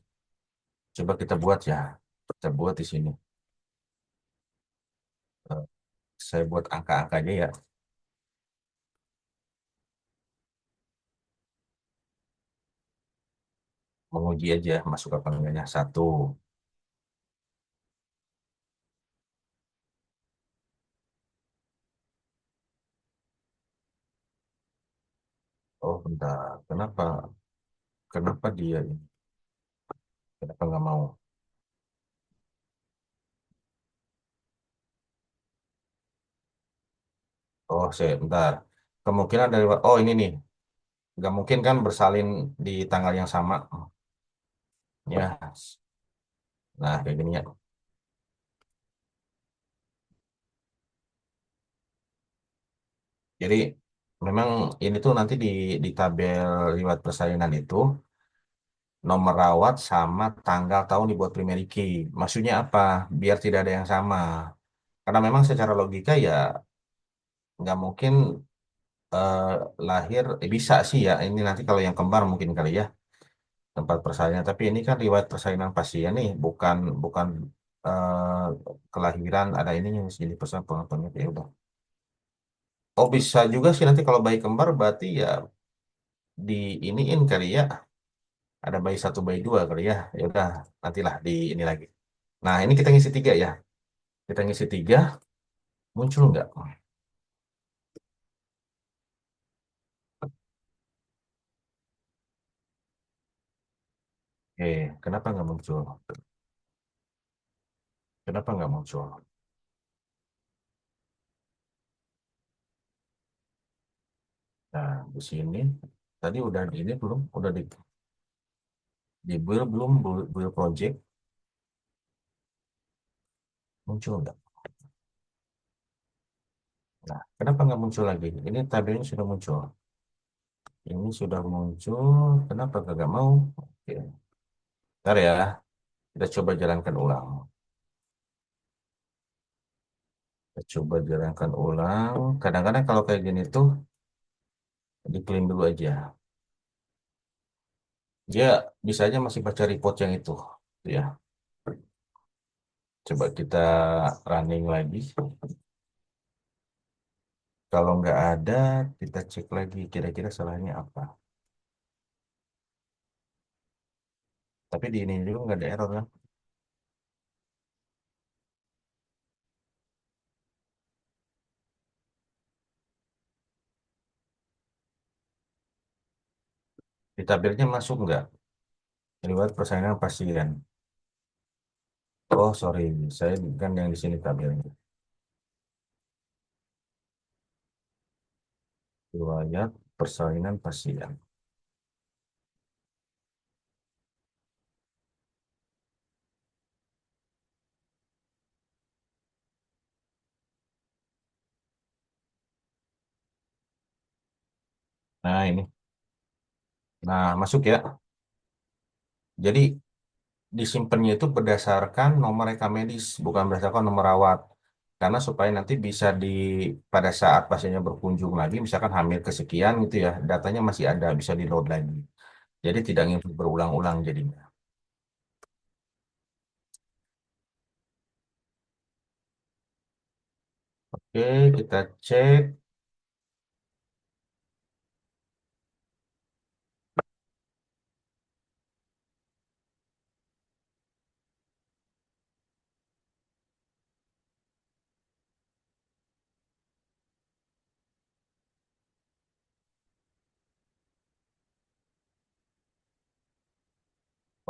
Coba kita buat ya. Kita buat di sini. Eh, saya buat angka-angka aja ya. Menguji aja masuk apa enggaknya. Satu. Oh, bentar. Kenapa dia ini? Kenapa nggak mau? Oh, saya bentar. Kemungkinan dari oh ini nih, nggak mungkin kan bersalin di tanggal yang sama. Ya, nah kayak gini ya. Jadi memang ini tuh nanti di tabel riwayat persalinan itu nomor rawat sama tanggal tahun dibuat primary key. Maksudnya apa? Biar tidak ada yang sama. Karena memang secara logika ya nggak mungkin eh, lahir bisa sih ya. Ini nanti kalau yang kembar mungkin kali ya. Tempat persalinan. Tapi ini kan riwayat persalinan pasien nih, bukan bukan eh, kelahiran ada ininya jadi pesan pengaturnya ya udah. Oh bisa juga sih nanti kalau bayi kembar berarti ya di iniin kali ya. Ada bayi satu bayi dua kali ya. Ya udah nantilah di ini lagi. Nah ini kita ngisi tiga ya. Kita ngisi tiga muncul nggak? Kenapa nggak muncul? Kenapa nggak muncul? Nah di sini tadi udah di ini belum? Udah di build belum? Build project muncul nggak? Nah, kenapa nggak muncul lagi? Ini tabelnya sudah muncul. Ini sudah muncul. Kenapa nggak mau? Oke. Ntar ya, kita coba jalankan ulang. Kita coba jalankan ulang. Kadang-kadang kalau kayak gini tuh, di-clean dulu aja. Dia bisa aja masih baca report yang itu. Ya, coba kita running lagi. Kalau nggak ada, kita cek lagi kira-kira salahnya apa. Tapi di ini juga nggak ada error kan? Di tabelnya masuk nggak? Riwayat persalinan pasien. Oh, sorry. Saya kan yang di sini tabelnya. Riwayat persalinan pasien. Nah, ini. Nah, masuk ya. Jadi, disimpannya itu berdasarkan nomor rekam medis, bukan berdasarkan nomor rawat. Karena supaya nanti bisa pada saat pasiennya berkunjung lagi, misalkan hamil kesekian gitu ya, datanya masih ada, bisa di-load lagi. Jadi tidak ingin berulang-ulang jadinya. Oke, kita cek.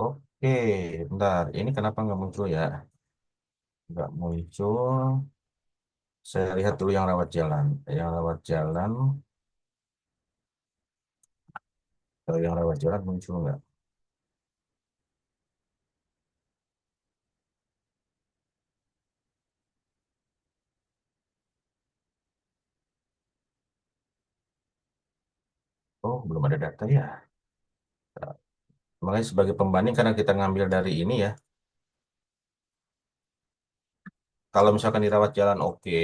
Oke, bentar. Ini kenapa nggak muncul ya? Nggak muncul. Saya lihat dulu yang rawat jalan. Yang rawat jalan, kalau yang rawat jalan muncul nggak? Oh, belum ada data ya. Makanya sebagai pembanding karena kita ngambil dari ini ya. Kalau misalkan dirawat jalan oke,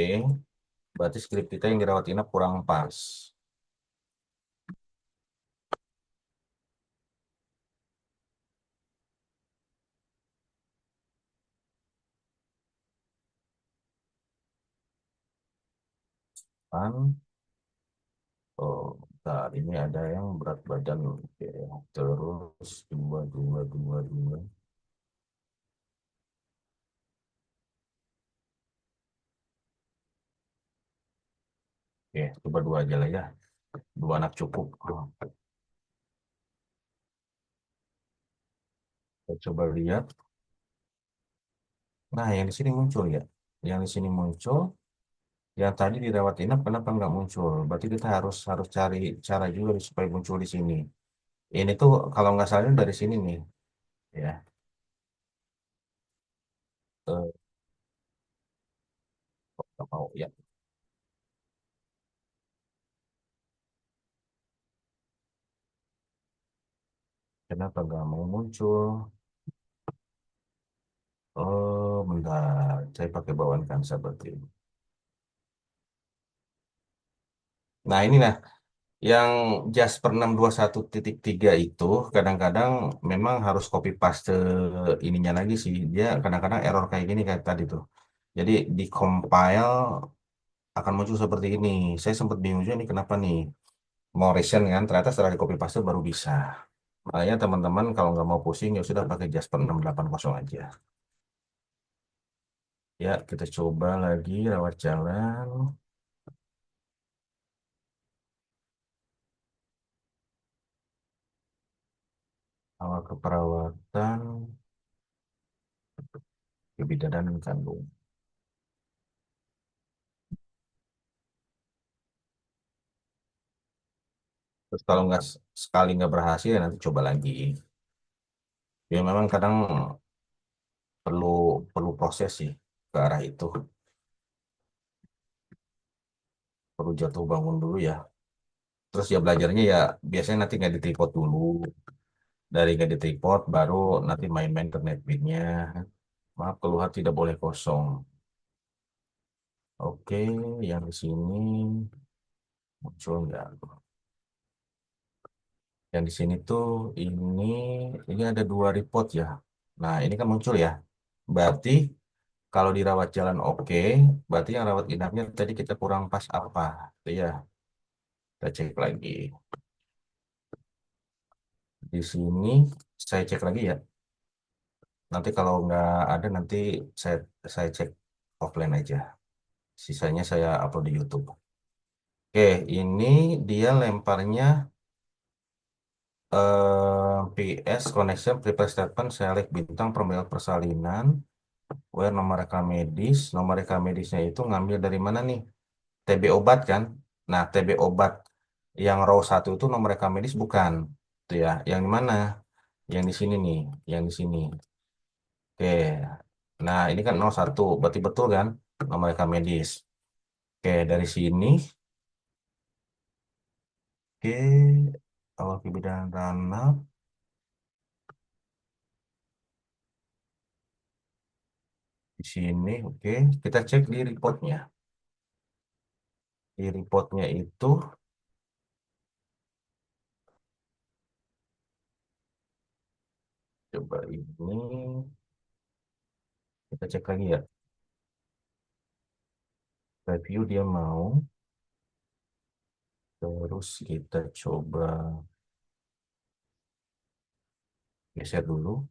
berarti skrip kita yang dirawat inap kurang pas. Kan? Oh, bentar. Ini ada yang berat badan. Oke. Terus dua, dua, dua, dua. Oke, coba dua aja lah ya. Dua anak cukup. Oh, kita coba lihat. Nah, yang di sini muncul ya. Yang di sini muncul. Yang tadi dirawat inap kenapa nggak muncul? Berarti kita harus harus cari cara juga supaya muncul di sini. Ini tuh kalau nggak salah dari sini nih, ya. Eh, nggak mau ya. Kenapa nggak mau muncul? Oh, bentar. Saya pakai bawaan kan seperti ini. Nah, ini nah yang Jasper 621.3 itu kadang-kadang memang harus copy paste ininya lagi sih. Dia kadang-kadang error kayak gini kayak tadi tuh. Jadi di compile akan muncul seperti ini. Saya sempat bingung juga nih kenapa nih. Mau resen kan, ternyata setelah di copy paste baru bisa. Makanya teman-teman kalau nggak mau pusing ya sudah pakai Jasper 680 aja. Ya, kita coba lagi rawat jalan. Awal keperawatan, kebidanan dan kandung. Terus kalau nggak sekali nggak berhasil ya nanti coba lagi. Ya memang kadang perlu perlu proses sih ke arah itu. Perlu jatuh bangun dulu ya. Terus ya belajarnya ya biasanya nanti nggak ditripod dulu. Dari Gadget Report baru nanti main-main ke Netbeat-nya. Maaf, keluar tidak boleh kosong. Oke, yang di sini muncul nggak? Yang di sini tuh ini ada dua report ya. Nah, ini kan muncul ya. Berarti kalau dirawat jalan oke, berarti yang rawat inapnya tadi kita kurang pas apa? Itu ya, kita cek lagi. Di sini saya cek lagi ya. Nanti kalau nggak ada nanti saya saya cek offline aja. Sisanya saya upload di YouTube. Oke, ini dia lemparnya PS connection prepare statement select bintang permainan persalinan where nomor rekam medis. Nomor rekam medisnya itu ngambil dari mana nih? TB obat kan? Nah, TB obat yang row satu itu nomor rekam medis bukan. Itu ya. Yang di mana? Yang di sini nih, yang di sini. Oke. Nah, ini kan 01, berarti betul kan? Nomor rekam medis. Oke, dari sini. Oke, awal kebidanan ranah. Di sini, oke. Kita cek di reportnya. Di reportnya itu, coba ini. Kita cek lagi ya. Review dia mau. Terus kita coba geser dulu.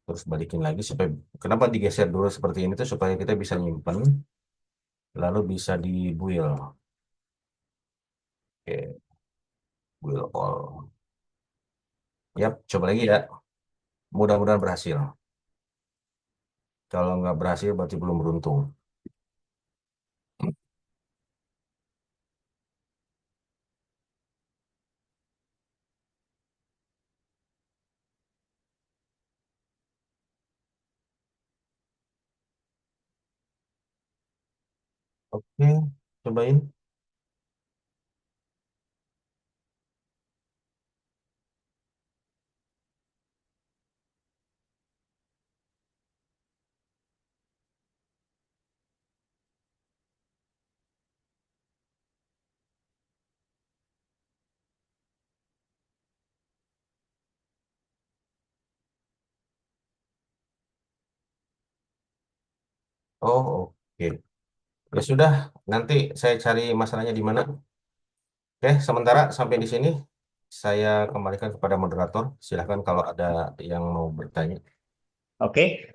Terus balikin lagi supaya kenapa digeser dulu seperti ini tuh supaya kita bisa nyimpen lalu bisa dibuil. Oke, build all. Yap, coba lagi ya. Mudah-mudahan berhasil. Kalau nggak berhasil berarti belum beruntung. Oke, cobain. Oh, oke. Ya sudah, nanti saya cari masalahnya di mana. Oke, sementara sampai di sini saya kembalikan kepada moderator. Silahkan kalau ada yang mau bertanya. Oke,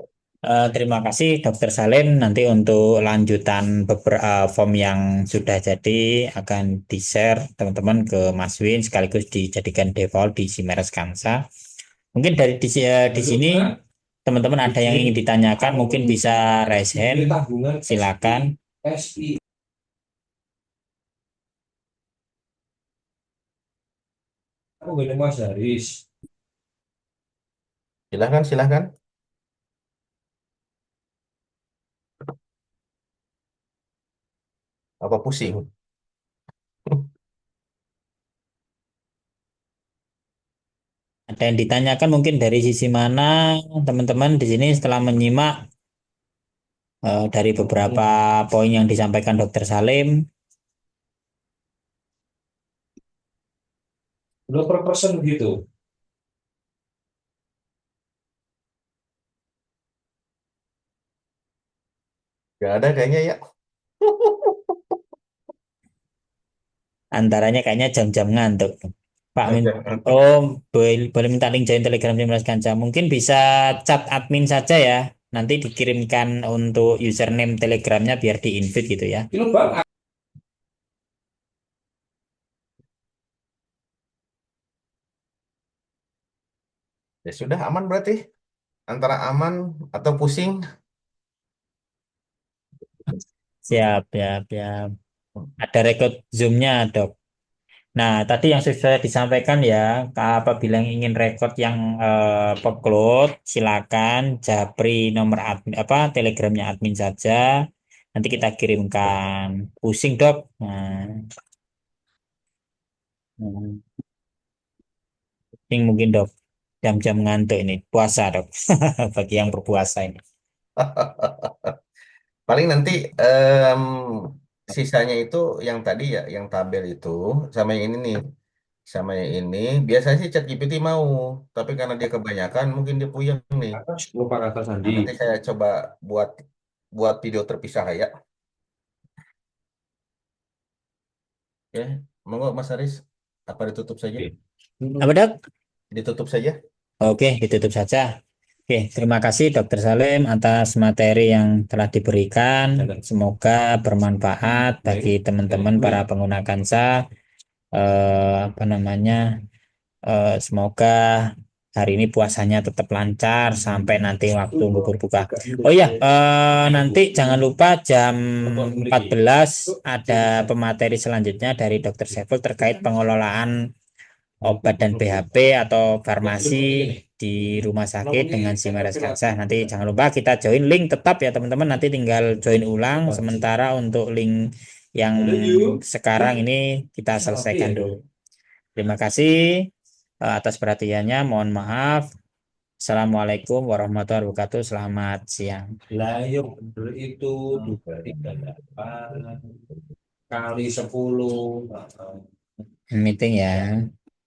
terima kasih Dokter Salim. Nanti untuk lanjutan beberapa form yang sudah jadi akan di-share teman-teman ke Mas Win sekaligus dijadikan default di Simeres Kansa. Mungkin di sini teman-teman ada yang ingin ditanyakan, mungkin bisa raise hand. Silakan. Aku gak Mas Haris. Silahkan, silahkan. Apa pusing? Ada yang ditanyakan mungkin dari sisi mana teman-teman di sini setelah menyimak dari beberapa poin yang disampaikan Dokter Salim. Udah per person gitu. Gak ada kayaknya ya. Antaranya kayaknya jam-jam ngantuk. Pak Min, Oke. oh boleh, boleh minta link join Telegram Mas Kanca. Mungkin bisa chat admin saja ya. Nanti dikirimkan untuk username Telegramnya biar di-invite gitu ya. Itu Bang. Ya sudah aman berarti. Antara aman atau pusing. Siap, siap, siap. Ada record Zoom-nya, Dok. Nah, tadi yang sudah disampaikan ya, apabila yang ingin record yang upload, silakan japri nomor admin, apa Telegramnya admin saja. Nanti kita kirimkan. Pusing, Dok. Nah, hmm. Ini mungkin dok, jam-jam ngantuk ini, puasa dok, bagi yang berpuasa ini. Paling nanti em, sisanya itu yang tadi ya, yang tabel itu sama yang ini nih, sama yang ini. Biasanya sih ChatGPT mau, tapi karena dia kebanyakan, mungkin dia puyeng nih. Lupa kata Nah, sandi. nanti saya coba buat buat video terpisah ya. Ya, monggo Mas Aris, apa ditutup saja? Oke. Apa dok? Ditutup saja. Oke, ditutup saja. Oke, terima kasih Dokter Salim atas materi yang telah diberikan. Semoga bermanfaat bagi teman-teman para pengguna Kansa. Apa namanya? Semoga hari ini puasanya tetap lancar sampai nanti waktu berbuka. Oh iya, nanti jangan lupa jam 14 ada pemateri selanjutnya dari Dokter Saiful terkait pengelolaan obat dan BHP atau farmasi di rumah sakit dengan Simares Kansah. Nanti jangan lupa kita join link tetap ya teman-teman. Nanti tinggal join ulang. Sementara untuk link yang sekarang ini kita selesaikan dulu. Terima kasih atas perhatiannya. Mohon maaf. Assalamualaikum warahmatullahi wabarakatuh. Selamat siang. Lah, yuk, bener itu dibagi 8 kali 10. Meeting ya.